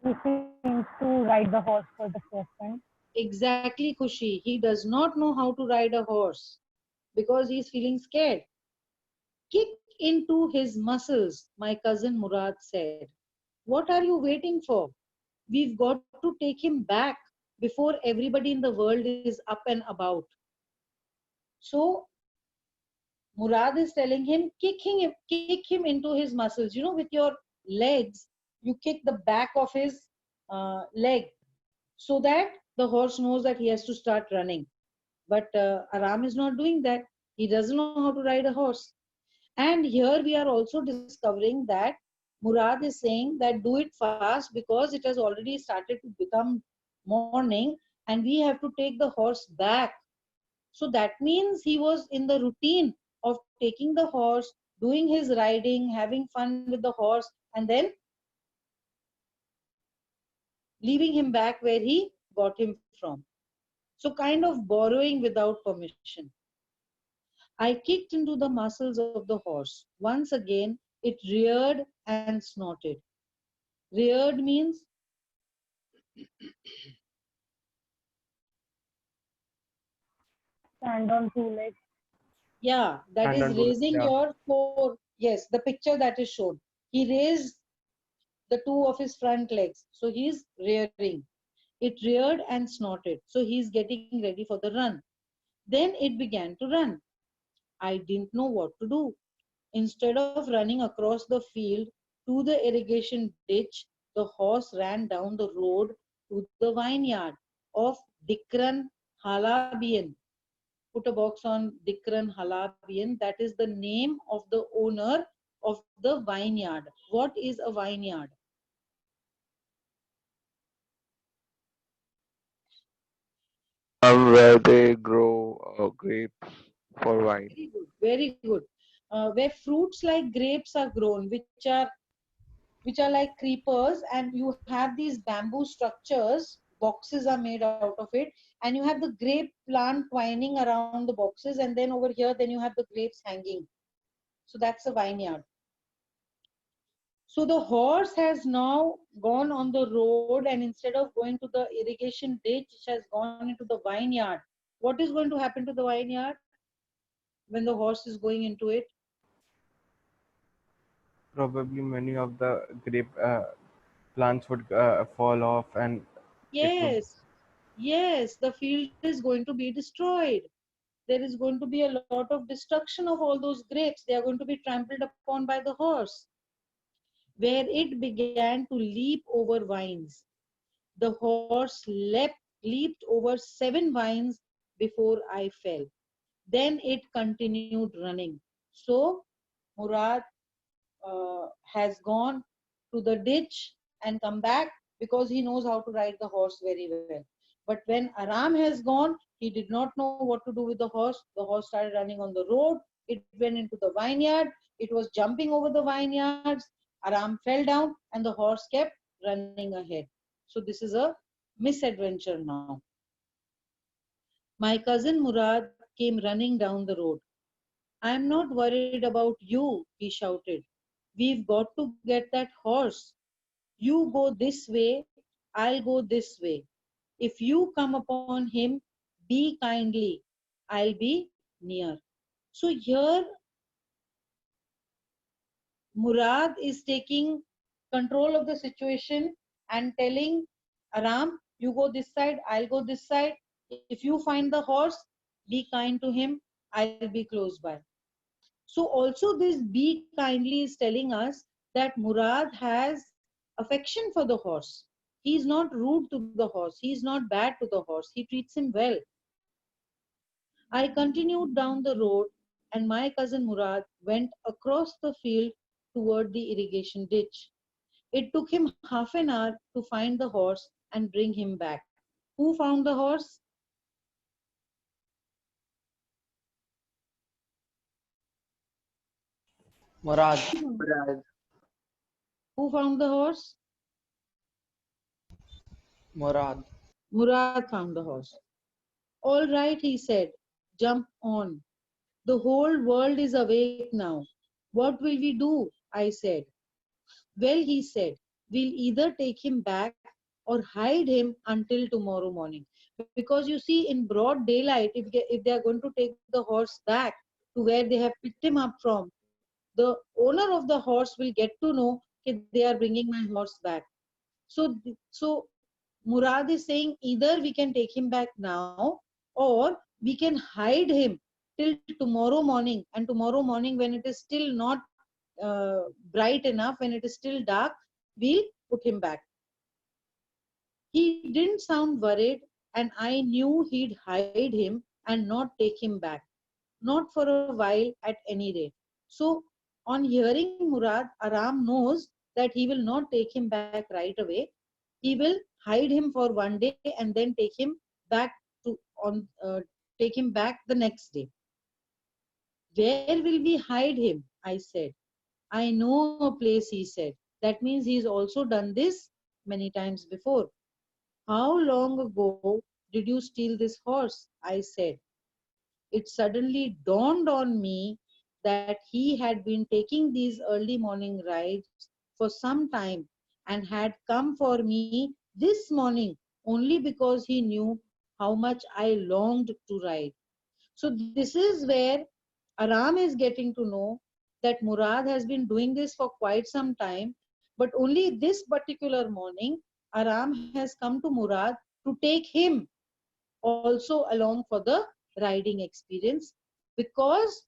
[SPEAKER 11] He seems to ride the horse for the first time.
[SPEAKER 2] Exactly, Kushi. He does not know how to ride a horse because he is feeling scared. Kick into his muscles, my cousin Murad said. What are you waiting for? We've got to take him back before everybody in the world is up and about. So Murad is telling him, kick him into his muscles. You know, with your legs, you kick the back of his leg so that the horse knows that he has to start running. But Aram is not doing that. He doesn't know how to ride a horse. And here we are also discovering that Murad is saying that do it fast because it has already started to become morning and we have to take the horse back. So that means he was in the routine of taking the horse, doing his riding, having fun with the horse, and then leaving him back where he got him from. So kind of borrowing without permission. I kicked into the muscles of the horse. Once again, it reared and snorted. Reared means
[SPEAKER 11] Stand on two legs.
[SPEAKER 2] yeah, that
[SPEAKER 6] Stand
[SPEAKER 2] is
[SPEAKER 6] on two legs.
[SPEAKER 2] raising
[SPEAKER 6] Yeah.
[SPEAKER 2] your fore. Yes, the picture that is shown. He raised the two of his front legs. So he's rearing. It reared and snorted. So he's getting ready for the run. Then it began to run. I didn't know what to do. Instead of running across the field to the irrigation ditch, the horse ran down the road to the vineyard of Dikran Halabian. Put a box on Dikran Halabian. That is the name of the owner of the vineyard. What is a vineyard?
[SPEAKER 12] Where they grow grapes for wine.
[SPEAKER 2] Very good. Very good. Where fruits like grapes are grown, which are like creepers, and you have these bamboo structures. Boxes are made out of it, and you have the grape plant twining around the boxes, and then over here, then you have the grapes hanging. So that's a vineyard. So the horse has now gone on the road, and instead of going to the irrigation ditch, it has gone into the vineyard. What is going to happen to the vineyard? when the horse is going into it?
[SPEAKER 6] Probably many of the grape plants would fall off, and it would.
[SPEAKER 2] Yes, yes, the field is going to be destroyed. There is going to be a lot of destruction of all those grapes. They are going to be trampled upon by the horse. Where it began to leap over vines. The horse leaped over 7 vines before I fell. Then it continued running. So Murad has gone to the ditch and come back because he knows how to ride the horse very well. But when Aram has gone, he did not know what to do with the horse. The horse started running on the road. It went into the vineyard. It was jumping over the vineyards. Aram fell down and the horse kept running ahead. So this is a misadventure now. My cousin Murad came running down the road. I am not worried about you, he shouted. We've got to get that horse. You go this way, I'll go this way. If you come upon him, be kindly. I'll be near. So here, Murad is taking control of the situation and telling Aram, you go this side, I'll go this side. If you find the horse, be kind to him, I'll be close by. So also this be kindly is telling us that Murad has affection for the horse. He is not rude to the horse. He is not bad to the horse. He treats him well. I continued down the road and my cousin Murad went across the field toward the irrigation ditch. It took him half an hour to find the horse and bring him back. Who found the horse?
[SPEAKER 7] Murad.
[SPEAKER 2] Who found the horse?
[SPEAKER 7] Murad.
[SPEAKER 2] Murad found the horse. All right, he said, jump on. The whole world is awake now. What will we do? I said. Well, he said, we'll either take him back or hide him until tomorrow morning. Because you see, in broad daylight, if they are going to take the horse back to where they have picked him up from, the owner of the horse will get to know that they are bringing my horse back. So Murad is saying either we can take him back now or we can hide him till tomorrow morning. And tomorrow morning, when it is still not bright enough, when it is still dark, we'll put him back. He didn't sound worried, and I knew he'd hide him and not take him back. Not for a while at any rate. So on hearing Murad, Aram knows that he will not take him back right away. He will hide him for one day and then back take him back the next day. Where will we hide him? I said. I know a place, he said. That means he's also done this many times before. How long ago did you steal this horse? I said. It suddenly dawned on me that he had been taking these early morning rides for some time and had come for me this morning only because he knew how much I longed to ride. So this is where Aram is getting to know that Murad has been doing this for quite some time, but only this particular morning, Aram has come to Murad to take him also along for the riding experience because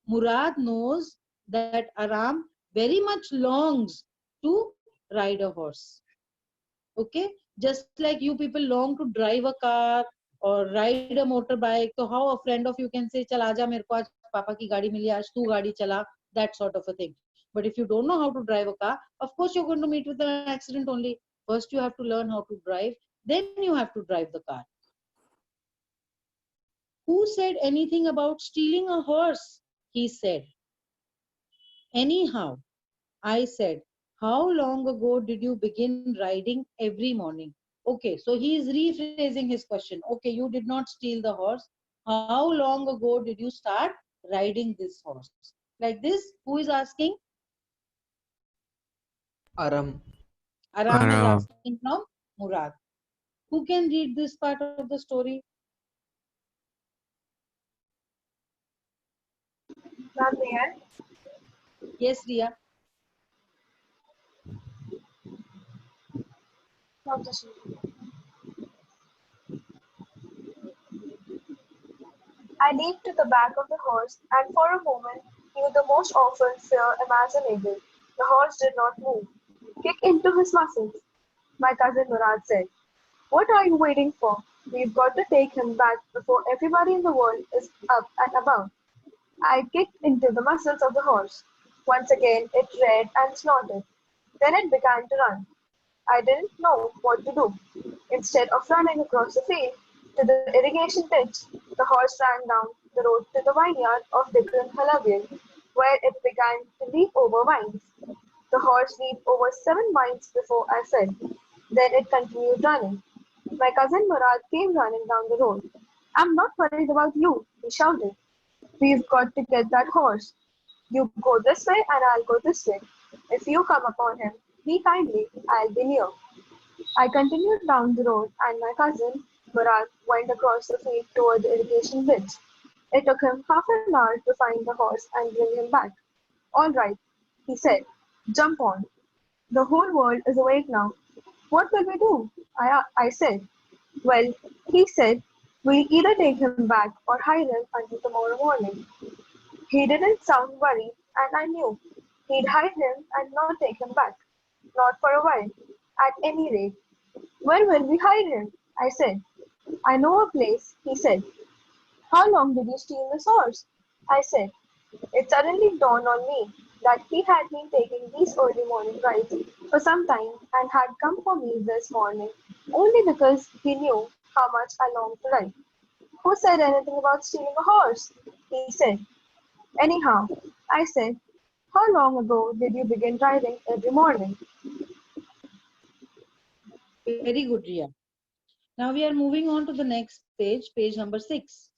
[SPEAKER 2] Murad knows that Aram very much longs to ride a horse. Okay, just like you people long to drive a car or ride a motorbike, so how a friend of you can say chal aaja mere ko aaj papa ki gaadi mili, aaj tu gaadi chala, that sort of a thing. But if you don't know how to drive a car, of course you're going to meet with an accident only. First you have to learn how to drive, then you have to drive the car. Who said anything about stealing a horse? He said. Anyhow, I said, how long ago did you begin riding every morning? Okay, so he is rephrasing his question. Okay, you did not steal the horse. How long ago did you start riding this horse? Like this, who is asking?
[SPEAKER 7] Aram.
[SPEAKER 2] Aram is asking from Murad. Who can read this part of the story?
[SPEAKER 9] Ma'am, may I?
[SPEAKER 2] Yes, Ria.
[SPEAKER 9] Not just me. I leaped to the back of the horse, and for a moment, with the most awful fear imaginable, the horse did not move. Kick into his muscles, my cousin Murad said. What are you waiting for? We've got to take him back before everybody in the world is up and about. I kicked into the muscles of the horse. Once again it reared and snorted. Then it began to run. I didn't know what to do. Instead of running across the field to the irrigation ditch, the horse ran down the road to the vineyard of Dickon Halabian, where it began to leap over vines. The horse leaped over 7 vines before I fell. Then it continued running. My cousin Murad came running down the road. I'm not worried about you, he shouted. We've got to get that horse. You go this way and I'll go this way. If you come upon him, be kindly, I'll be near. I continued down the road and my cousin, Murad, went across the field toward the irrigation ditch. It took him half an hour to find the horse and bring him back. All right, he said, jump on. The whole world is awake now. What will we do? I said. Well, he said, we'll either take him back or hide him until tomorrow morning. He didn't sound worried, and I knew he'd hide him and not take him back. Not for a while, at any rate. Where will we hide him? I said. I know a place, he said. How long did you steal this horse? I said. It suddenly dawned on me that he had been taking these early morning rides for some time and had come for me this morning only because he knew how much I longed to ride. Who said anything about stealing a horse? He said. Anyhow, I said, how long ago did you begin riding every morning?
[SPEAKER 2] Very good, Ria. Now we are moving on to the next page, page number 6.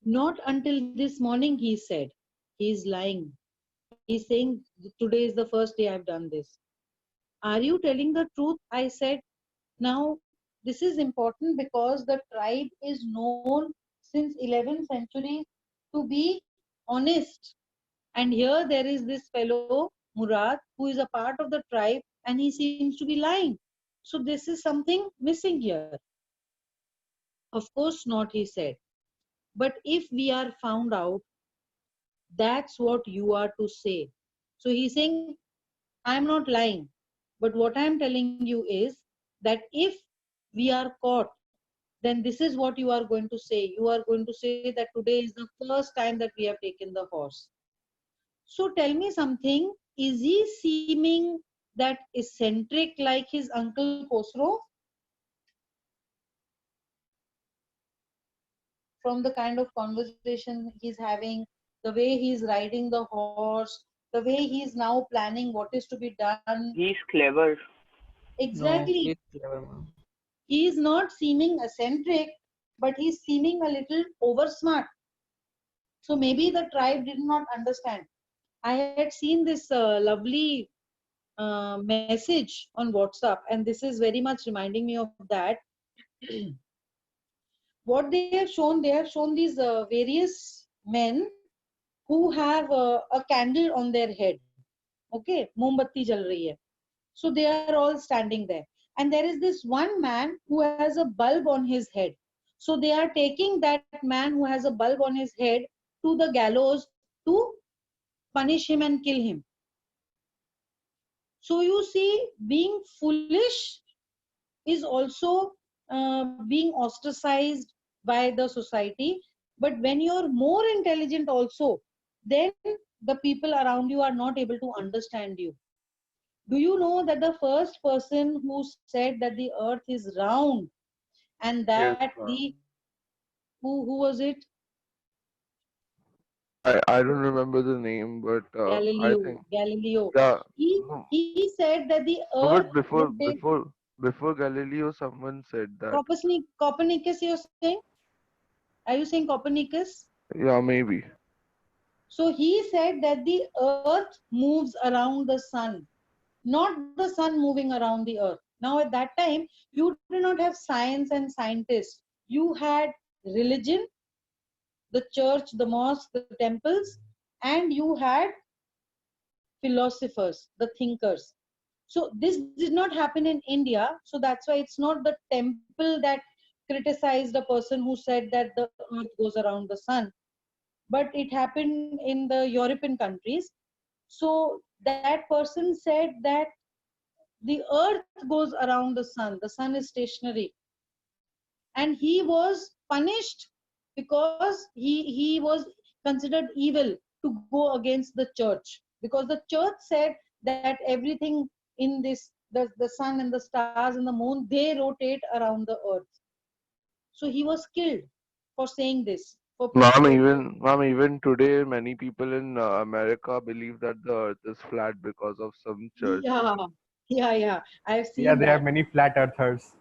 [SPEAKER 2] Not until this morning, he said. He is lying. He's saying, today is the first day I've done this. Are you telling the truth? I said. Now, this is important because the tribe is known since 11th century to be honest. And here there is this fellow, Murad, who is a part of the tribe and he seems to be lying. So this is something missing here. Of course not, he said. But if we are found out, that's what you are to say. So he's saying, I'm not lying. But what I'm telling you is that if we are caught, then this is what you are going to say. You are going to say that today is the first time that we have taken the horse. So tell me something, is he seeming that eccentric like his uncle Khosrow? From the kind of conversation he's having, the way he's riding the horse, the way he's now planning what is to be done.
[SPEAKER 8] He's clever.
[SPEAKER 2] Exactly.
[SPEAKER 7] No, he's clever, ma'am.
[SPEAKER 2] He is not seeming eccentric, but he's seeming a little over smart. So maybe the tribe did not understand. I had seen this lovely message on WhatsApp, and this is very much reminding me of that. What they have shown these various men who have a candle on their head. Okay, Mombatti jal rahi hai. So they are all standing there. And there is this one man who has a bulb on his head. So they are taking that man who has a bulb on his head to the gallows to punish him and kill him. So you see, being foolish is also being ostracized by the society. But when you're more intelligent also, then the people around you are not able to understand you. Do you know that the first person who said that the earth is round and
[SPEAKER 12] Yes,
[SPEAKER 2] that
[SPEAKER 12] ma'am.
[SPEAKER 2] the who was it?
[SPEAKER 12] I don't remember the name, but I think
[SPEAKER 2] Galileo.
[SPEAKER 12] yeah. No,
[SPEAKER 2] He said that the
[SPEAKER 12] no,
[SPEAKER 2] earth
[SPEAKER 12] but before
[SPEAKER 2] would be
[SPEAKER 12] before Galileo, someone said that.
[SPEAKER 2] Copernicus, you're saying? Are you saying Copernicus?
[SPEAKER 12] Yeah, maybe.
[SPEAKER 2] So he said that the earth moves around the sun, not the sun moving around the earth. Now at that time, you did not have science and scientists. You had religion, the church, the mosque, the temples, and you had philosophers, the thinkers. So this did not happen in India. So that's why it's not the temple that criticized a person who said that the earth goes around the sun, but it happened in the European countries. So that person said that the earth goes around the sun is stationary, and he was punished because he was considered evil to go against the church, because the church said that everything in this, the sun and the stars and the moon, they rotate around the earth. So he was killed for saying this, for
[SPEAKER 12] Ma'am, even today, many people in America believe that the Earth is flat because of some church.
[SPEAKER 2] yeah, yeah, I've
[SPEAKER 6] Yeah,
[SPEAKER 2] seen
[SPEAKER 6] there are
[SPEAKER 2] that.
[SPEAKER 6] many flat earthers.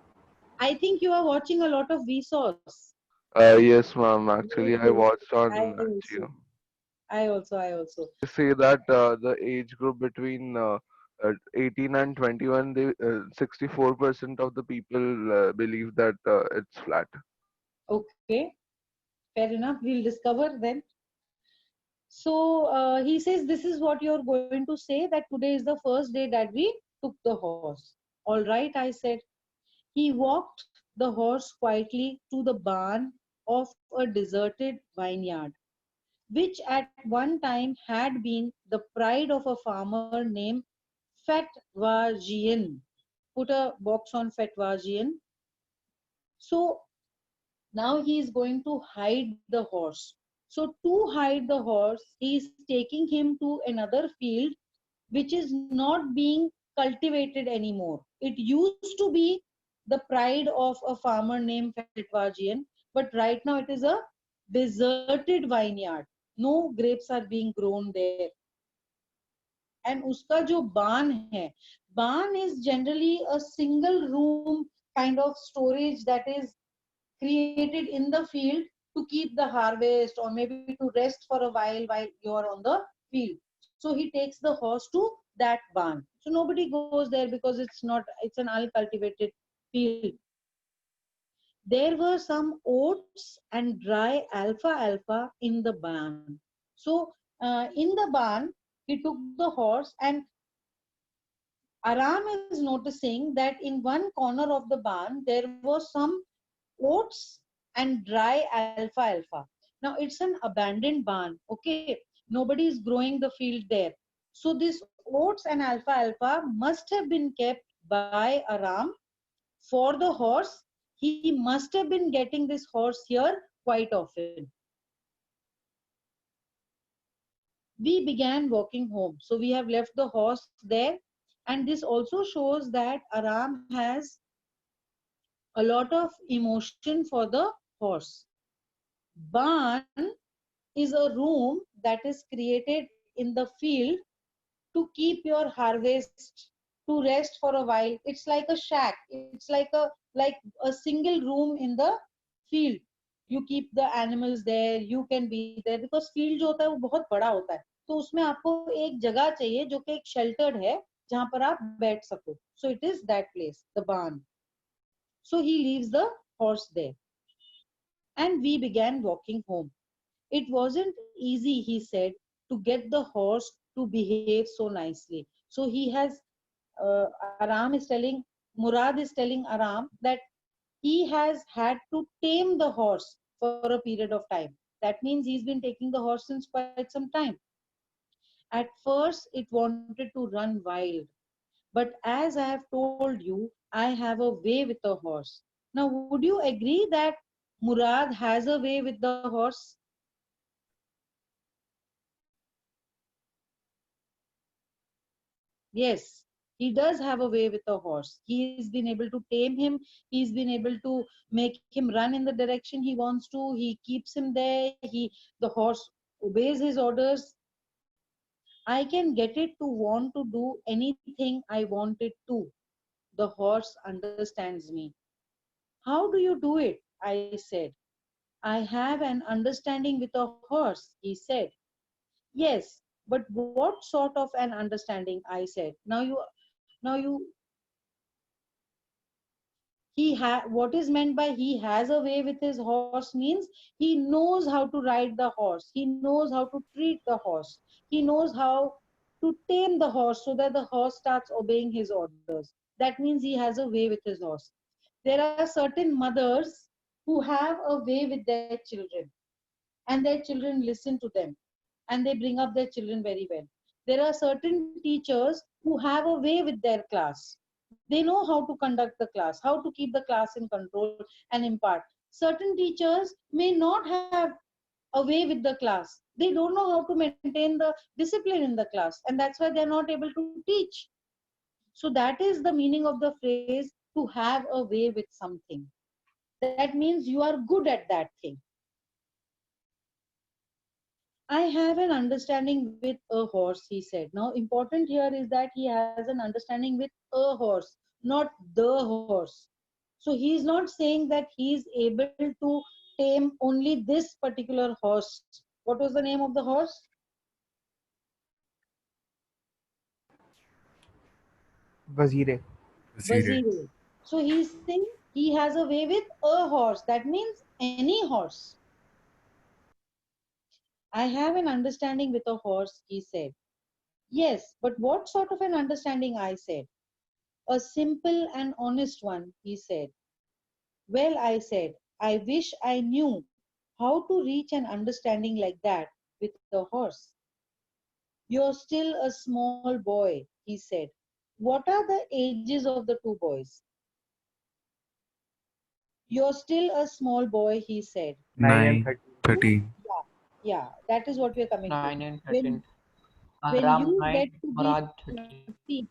[SPEAKER 2] I think you are watching a lot of Vsauce.
[SPEAKER 12] Yes, ma'am. Actually, I
[SPEAKER 2] Yes,
[SPEAKER 12] watched
[SPEAKER 2] I
[SPEAKER 12] on Nat
[SPEAKER 2] also,
[SPEAKER 12] Geo.
[SPEAKER 2] I also.
[SPEAKER 12] They say that the age group between 18 and 21, 64% of the people believe that it's flat.
[SPEAKER 2] Okay, fair enough. We'll discover then. So he says, this is what you're going to say, that today is the first day that we took the horse. All right, I said. He walked the horse quietly to the barn of a deserted vineyard, which at one time had been the pride of a farmer named Fatwajian. Put a box on Fatwajian. So now he is going to hide the horse. So to hide the horse, he is taking him to another field which is not being cultivated anymore. It used to be the pride of a farmer named Fatwajian, but right now it is a deserted vineyard. No grapes are being grown there. And uska jo barn hai, barn is generally a single room kind of storage that is created in the field to keep the harvest, or maybe to rest for a while you are on the field. So he takes the horse to that barn. So nobody goes there because it's an uncultivated field. There were some oats and dry alfalfa in the barn. So in the barn, he took the horse, and Aram is noticing that in one corner of the barn there was some oats and dry alfalfa. Now it's an abandoned barn. Okay, nobody is growing the field there. So this oats and alfalfa must have been kept by Aram for the horse. He must have been getting this horse here quite often. We began walking home. So we have left the horse there, and this also shows that Aram has a lot of emotion for the horse. Barn is a room that is created in the field to keep your harvest, to rest for a while. It's like a shack. It's like a single room in the field. You keep the animals there, you can be there, because field जो होता है वो बहुत बड़ा होता है, तो उसमें आपको एक जगह चाहिए जो कि एक sheltered है, जहाँ पर आप बैठ सको. So it is that place, the barn. So he leaves the horse there, and we began walking home. It wasn't easy, he said, to get the horse to behave so nicely. So he has, Aram is telling, Murad is telling Aram that he has had to tame the horse for a period of time. That means he's been taking the horse since quite some time. At first, it wanted to run wild, but as I have told you, I have a way with the horse. Now, would you agree that Murad has a way with the horse? Yes, he does have a way with the horse. He's been able to tame him. He's been able to make him run in the direction he wants to. He keeps him there. The horse obeys his orders. I can get it to want to do anything I want it to. The horse understands me. How do you do it? I said. I have an understanding with a horse, he said. Yes, but what sort of an understanding? I said. Now you What is meant by he has a way with his horse means he knows how to ride the horse, he knows how to treat the horse, he knows how to tame the horse so that the horse starts obeying his orders. That means he has a way with his horse. There are certain mothers who have a way with their children, and their children listen to them, and they bring up their children very well. There are certain teachers who have a way with their class. They know how to conduct the class, how to keep the class in control and impart. Certain teachers may not have a way with the class. They don't know how to maintain the discipline in the class, and that's why they're not able to teach. So that is the meaning of the phrase to have a way with something. That means you are good at that thing. I have an understanding with a horse, he said. Now, important here is that he has an understanding with a horse, not the horse. So he is not saying that he is able to tame only this particular horse. What was the name of the horse?
[SPEAKER 6] Wazire.
[SPEAKER 2] Wazir. So he's saying he has a way with a horse. That means any horse. I have an understanding with a horse, he said. Yes, but what sort of an understanding, I said. A simple and honest one, he said. Well, I said, I wish I knew how to reach an understanding like that with a horse. You're still a small boy, he said. What are the ages of the two boys? You're still a small boy, he said.
[SPEAKER 6] 9 and
[SPEAKER 13] 9,
[SPEAKER 6] 13.
[SPEAKER 13] 13.
[SPEAKER 2] Yeah, that is what we're coming
[SPEAKER 7] 9
[SPEAKER 2] to.
[SPEAKER 7] and 13.
[SPEAKER 2] When
[SPEAKER 7] Ram
[SPEAKER 2] you
[SPEAKER 7] 9,
[SPEAKER 2] get to be
[SPEAKER 7] Murad 13.
[SPEAKER 2] 13,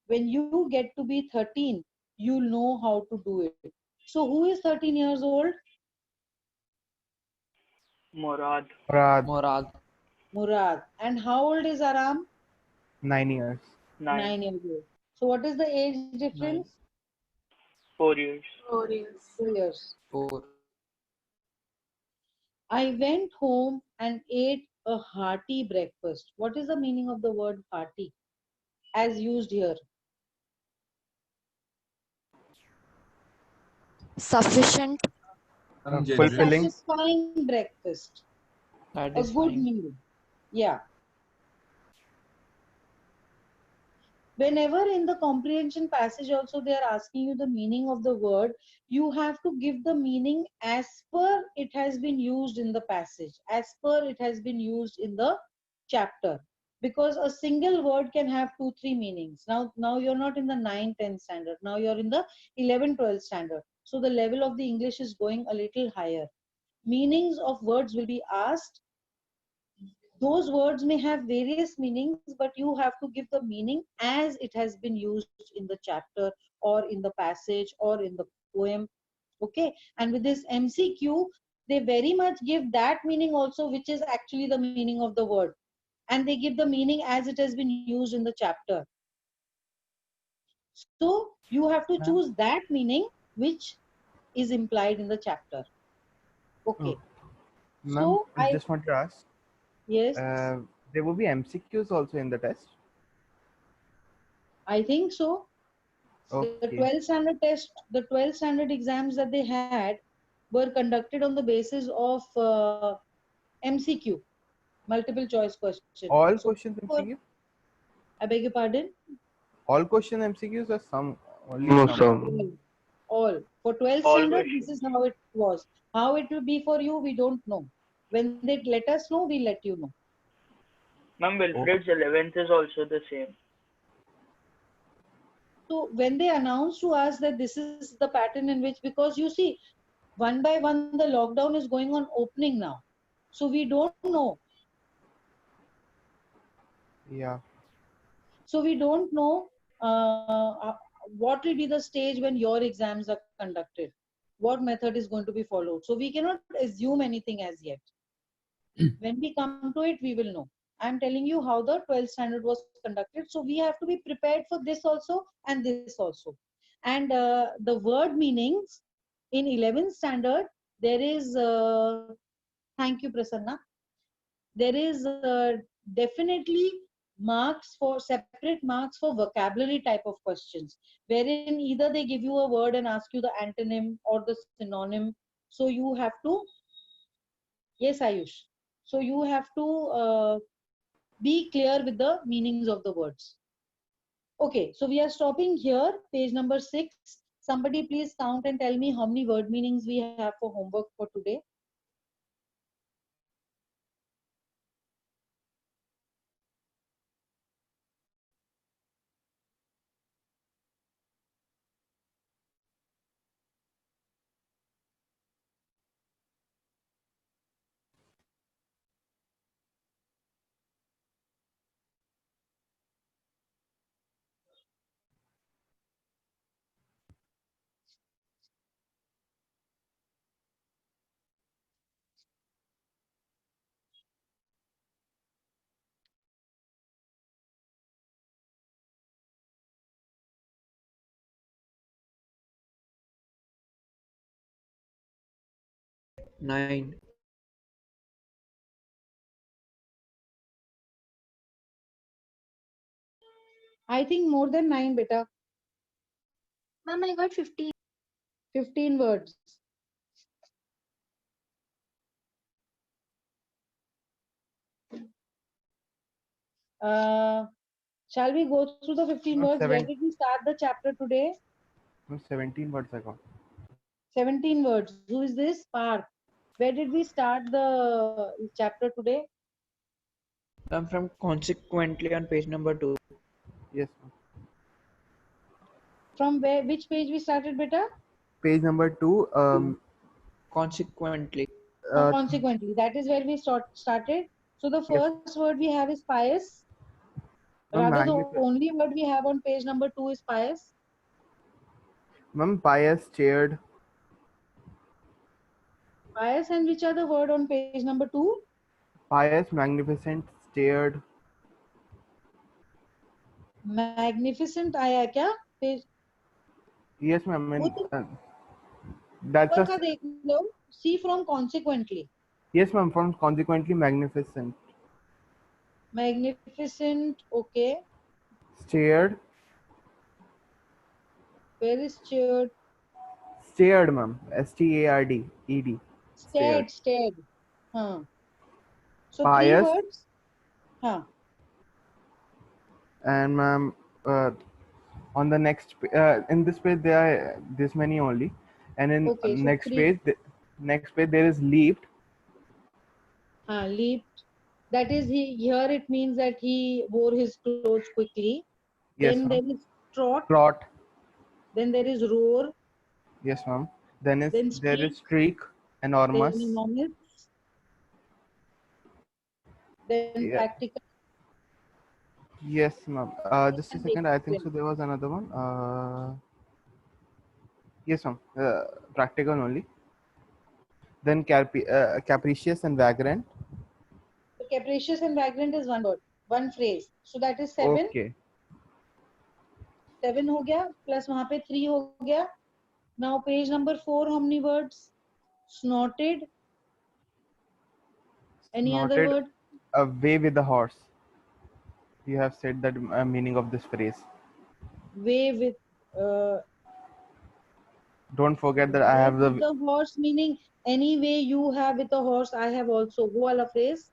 [SPEAKER 2] when you get to be 13, you'll know how to do it. So who is 13 years old?
[SPEAKER 8] Murad.
[SPEAKER 7] Murad.
[SPEAKER 2] Murad. And how old is Aram?
[SPEAKER 6] 9 years.
[SPEAKER 8] 9.
[SPEAKER 2] 9 years old. So what is the age difference?
[SPEAKER 8] 4 years.
[SPEAKER 9] 4 years.
[SPEAKER 2] 2 years.
[SPEAKER 7] 4.
[SPEAKER 2] I went home and ate a hearty breakfast. What is the meaning of the word hearty as used here?
[SPEAKER 14] Sufficient.
[SPEAKER 6] Fulfilling.
[SPEAKER 2] Satisfying breakfast. A good
[SPEAKER 7] Satisfying.
[SPEAKER 2] meal. Yeah. Whenever in the comprehension passage also they are asking you the meaning of the word, you have to give the meaning as per it has been used in the passage, as per it has been used in the chapter. Because a single word can have 2-3 meanings. Now you're not in the 9-10 standard. Now you're in the 11-12 standard. So the level of the English is going a little higher. Meanings of words will be asked. Those words may have various meanings, but you have to give the meaning as it has been used in the chapter or in the passage or in the poem. Okay, and with this MCQ, they very much give that meaning also, which is actually the meaning of the word, and they give the meaning as it has been used in the chapter. So you have to choose that meaning which is implied in the chapter. Okay.
[SPEAKER 6] Ma'am,
[SPEAKER 2] So
[SPEAKER 6] I just want to ask.
[SPEAKER 2] Yes.
[SPEAKER 6] There will be MCQs also in the test.
[SPEAKER 2] I think so.
[SPEAKER 6] Okay.
[SPEAKER 2] The 12th standard test, the 12th standard exams that they had were conducted on the basis of MCQ, multiple choice question.
[SPEAKER 6] All
[SPEAKER 2] So
[SPEAKER 6] questions MCQ?
[SPEAKER 2] I beg your pardon?
[SPEAKER 6] All question MCQs or some? Only
[SPEAKER 12] No,
[SPEAKER 6] some.
[SPEAKER 12] some.
[SPEAKER 2] All. For 12th
[SPEAKER 8] All
[SPEAKER 2] standard,
[SPEAKER 8] questions.
[SPEAKER 2] this is how it was. How it will be for you, we don't know. When they let us know, we let you know.
[SPEAKER 8] Ma'am, Wilfred's 11th is also the same.
[SPEAKER 2] So when they announced to us that this is the pattern in which, because you see, one by one, the lockdown is going on opening now. So we don't know.
[SPEAKER 6] Yeah.
[SPEAKER 2] So we don't know what will be the stage when your exams are conducted. What method is going to be followed. So we cannot assume anything as yet. When we come to it, we will know. I'm telling you how the 12th standard was conducted. So we have to be prepared for this also and this also. And the word meanings in 11th standard, there is, thank you Prasanna, there is definitely separate marks for vocabulary type of questions, wherein either they give you a word and ask you the antonym or the synonym. So you have to, yes, Ayush. So you have to be clear with the meanings of the words. Okay, so we are stopping here, page number 6. Somebody please count and tell me how many word meanings we have for homework for today.
[SPEAKER 7] Nine.
[SPEAKER 2] I think more than 9, beta.
[SPEAKER 5] Ma'am, I got 15.
[SPEAKER 2] 15 words. Shall we go through the 15
[SPEAKER 6] No,
[SPEAKER 2] words? Where did we start the chapter today?
[SPEAKER 6] 17 words I got.
[SPEAKER 2] 17 words. Who is this? Parth. Where did we start the chapter today?
[SPEAKER 7] I'm from consequently on page number 2.
[SPEAKER 6] Yes.
[SPEAKER 2] From where? Which page we started, beta?
[SPEAKER 6] Page number 2.
[SPEAKER 7] Consequently.
[SPEAKER 2] Consequently, that is where we started. So the
[SPEAKER 6] Yes.
[SPEAKER 2] first word we have is pious.
[SPEAKER 6] Ma'am,
[SPEAKER 2] Rather, the only word we have on page number 2 is pious.
[SPEAKER 6] Ma'am, pious, chaired.
[SPEAKER 2] Pious, and which are the word on page number 2?
[SPEAKER 6] Pious, magnificent, stared.
[SPEAKER 2] Magnificent आया क्या? Page.
[SPEAKER 6] Yes, ma'am.
[SPEAKER 2] वो तो
[SPEAKER 6] That's
[SPEAKER 2] ऊपर
[SPEAKER 6] just.
[SPEAKER 2] का देख लो. See from consequently.
[SPEAKER 6] Yes, ma'am. From consequently magnificent.
[SPEAKER 2] Magnificent. Okay.
[SPEAKER 6] Stared.
[SPEAKER 2] Where is cheered?
[SPEAKER 6] Stared, ma'am. STARD. ED.
[SPEAKER 2] Stared. Stared. Huh. So
[SPEAKER 6] Pious.
[SPEAKER 2] 3 words. Huh.
[SPEAKER 6] And ma'am, on the next in this page there are this many only, and in
[SPEAKER 2] Okay, so
[SPEAKER 6] next
[SPEAKER 2] 3.
[SPEAKER 6] page there is leaped.
[SPEAKER 2] Leaped. That is, here it means that he wore his clothes quickly.
[SPEAKER 6] Yes,
[SPEAKER 2] Then
[SPEAKER 6] ma'am.
[SPEAKER 2] there is trot.
[SPEAKER 6] Trot.
[SPEAKER 2] Then there is roar.
[SPEAKER 6] Yes, ma'am. Then
[SPEAKER 2] Then
[SPEAKER 6] there is
[SPEAKER 2] streak.
[SPEAKER 6] streak. Enormous.
[SPEAKER 2] Then enormous. Then
[SPEAKER 6] Yeah.
[SPEAKER 2] practical.
[SPEAKER 6] Yes, ma'am. Just a second. I think so. There was another one. Yes, ma'am. Practical only. Then capricious and vagrant.
[SPEAKER 2] So capricious and vagrant is one word, one phrase. So that is 7.
[SPEAKER 6] Okay.
[SPEAKER 2] 7 हो गया. Plus वहाँ पे 3 हो गया. Now page number 4. How many words? Snorted. Any other
[SPEAKER 6] Snorted.
[SPEAKER 2] word?
[SPEAKER 6] Away with the horse. You have said that meaning of this phrase.
[SPEAKER 2] Way with.
[SPEAKER 6] Don't forget that I
[SPEAKER 2] Way
[SPEAKER 6] have
[SPEAKER 2] with the horse meaning any way you have with a horse, I have also. वो वाला phrase.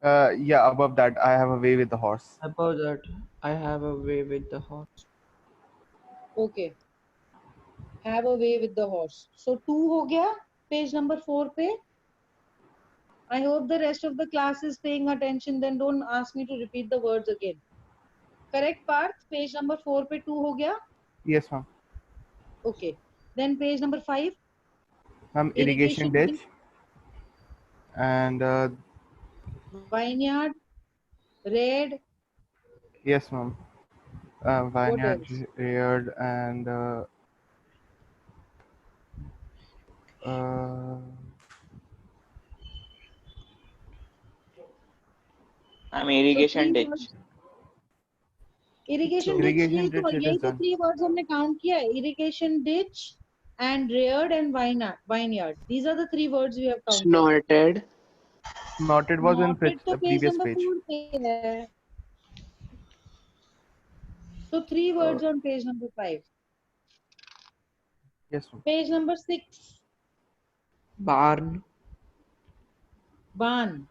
[SPEAKER 6] Yeah, above that I have a way with the horse.
[SPEAKER 7] Above that, I have a way with the horse.
[SPEAKER 2] Okay. Have a way with the horse. So 2 हो गया. Page number 4 पे. I hope the rest of the class is paying attention. Then don't ask me to repeat the words again. Correct, Parth? Page number 4 पे 2 हो गया.
[SPEAKER 6] Yes, ma'am.
[SPEAKER 2] Okay. Then page number 5.
[SPEAKER 6] Ma'am, irrigation ditch. And
[SPEAKER 2] Vineyard. Red.
[SPEAKER 6] yes, ma'am. Vineyard,
[SPEAKER 2] else?
[SPEAKER 6] reared, and
[SPEAKER 8] I'm irrigation
[SPEAKER 2] So 3
[SPEAKER 8] ditch.
[SPEAKER 2] words. Irrigation ditch.
[SPEAKER 6] irrigation
[SPEAKER 2] यही तो
[SPEAKER 6] ditch, it
[SPEAKER 2] यही
[SPEAKER 6] is
[SPEAKER 2] तो
[SPEAKER 6] done.
[SPEAKER 2] 3 words हमने count किया है. Irrigation ditch and reared and vineyard. These are the 3 words we have counted.
[SPEAKER 8] Snorted.
[SPEAKER 6] Snorted was in
[SPEAKER 2] Snorted तो page
[SPEAKER 6] previous
[SPEAKER 2] number
[SPEAKER 6] page.
[SPEAKER 2] 4 पे है. So 3 words on page number 5.
[SPEAKER 6] Yes, ma'am.
[SPEAKER 2] Page number 6.
[SPEAKER 7] Barn,
[SPEAKER 2] Barn.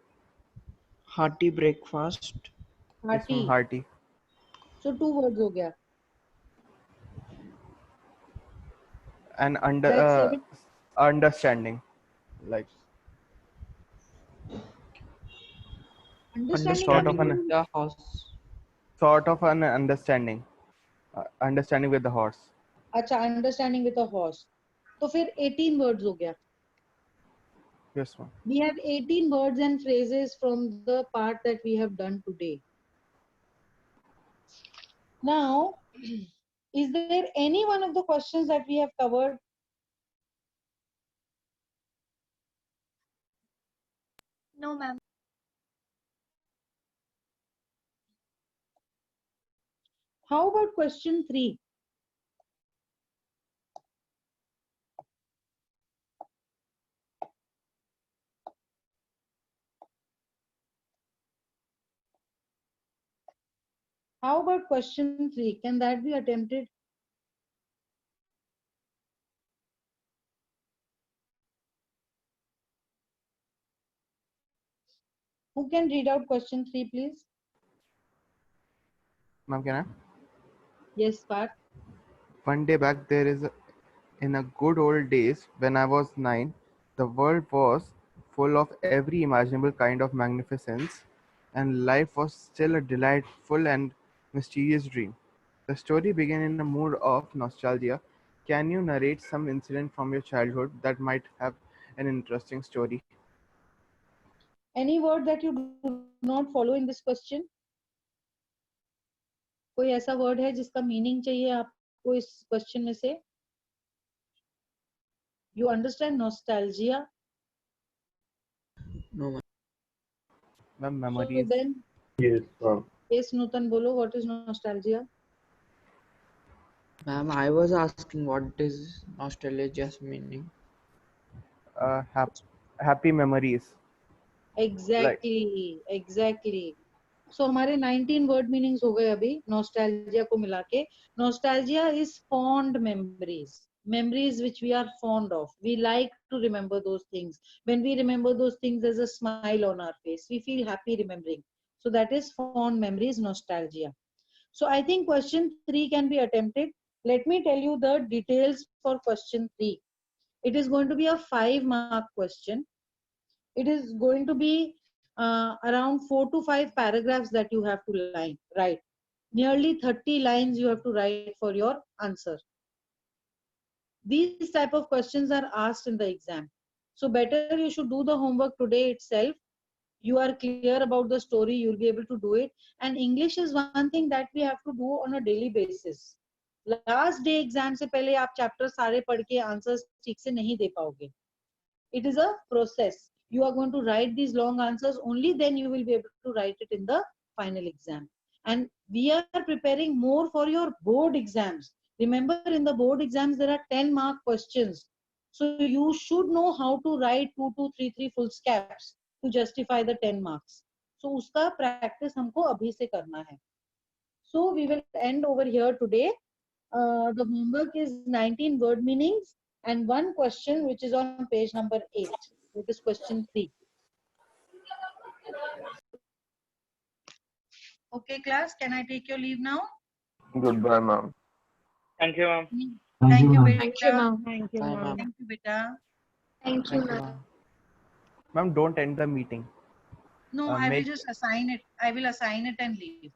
[SPEAKER 7] hearty breakfast,
[SPEAKER 6] Yes, ma'am.
[SPEAKER 2] Hearty.
[SPEAKER 6] Hearty.
[SPEAKER 2] So 2 words हो गया.
[SPEAKER 6] And
[SPEAKER 2] Like 7.
[SPEAKER 6] understanding, like
[SPEAKER 2] Understanding
[SPEAKER 6] sort of
[SPEAKER 7] understanding
[SPEAKER 2] क्या
[SPEAKER 7] with
[SPEAKER 6] an
[SPEAKER 7] the horse.
[SPEAKER 6] understanding, understanding with the horse.
[SPEAKER 2] अच्छा, understanding with a horse. तो फिर 18 words हो गया.
[SPEAKER 6] Yes, ma'am.
[SPEAKER 2] We have 18 words and phrases from the part that we have done today. Now, is there any one of the questions that we have covered?
[SPEAKER 5] No, ma'am.
[SPEAKER 2] How about question 3? How about question 3? Can that be attempted? Who can read out question 3, please?
[SPEAKER 6] Ma'am, can I?
[SPEAKER 2] Yes, Parth.
[SPEAKER 6] One day back, in a good old days, when I was 9, the world was full of every imaginable kind of magnificence, and life was still a delightful and mysterious dream. The story began in a mood of nostalgia. Can you narrate some incident from your childhood that might have an interesting story?
[SPEAKER 2] Any word that you do not follow in this question? कोई ऐसा word है जिसका meaning चाहिए आपको इस question में से? You understand nostalgia?
[SPEAKER 7] No, ma'am.
[SPEAKER 6] Ma'am,
[SPEAKER 2] So
[SPEAKER 6] memories.
[SPEAKER 2] then,
[SPEAKER 1] Yes, ma'am.
[SPEAKER 2] yes, Nutan, bolo, what is nostalgia?
[SPEAKER 7] Ma'am, I was asking what is nostalgia's meaning.
[SPEAKER 6] Hap- happy memories. Like,
[SPEAKER 2] Exactly. So हमारे 19 word meanings हो गए अभी nostalgia को मिला के. Nostalgia is fond memories which we are fond of. We like to remember those things. When we remember those things, there's a smile on our face. We feel happy remembering. So that is fond memories, nostalgia. So I think question 3 can be attempted. Let me tell you the details for question 3. It is going to be a 5-mark question. It is going to be around 4 to 5 paragraphs that you have to write. Nearly 30 lines you have to write for your answer. These type of questions are asked in the exam. So better you should do the homework today itself. You are clear about the story, you'll be able to do it. And English is one thing that we have to do on a daily basis. Last day exam से पहले आप chapter सारे पढ़ के answers ठीक से नहीं दे पाओगे. It is a process. You are going to write these long answers, only then you will be able to write it in the final exam. And we are preparing more for your board exams. Remember, in the board exams, there are 10-mark questions. So you should know how to write 2, 2, 3, 3 full caps to justify the 10 marks. So uska practice humko abhi se karna hai. So we will end over here today. The homework is 19 word meanings and one question which is on page number 8. It is question 3. Okay, class, can I take your leave now?
[SPEAKER 12] Goodbye, ma'am.
[SPEAKER 8] Thank you, ma'am.
[SPEAKER 2] Thank you,
[SPEAKER 5] Thank you,
[SPEAKER 2] beta.
[SPEAKER 5] ma'am.
[SPEAKER 11] Thank you,
[SPEAKER 7] Bye,
[SPEAKER 11] ma'am.
[SPEAKER 7] ma'am.
[SPEAKER 2] Thank you, beta.
[SPEAKER 5] Thank you,
[SPEAKER 7] Thank you,
[SPEAKER 5] ma'am.
[SPEAKER 7] ma'am.
[SPEAKER 6] ma'am, don't end the meeting.
[SPEAKER 2] No, I will
[SPEAKER 6] Make
[SPEAKER 2] just assign it. I will assign it and leave.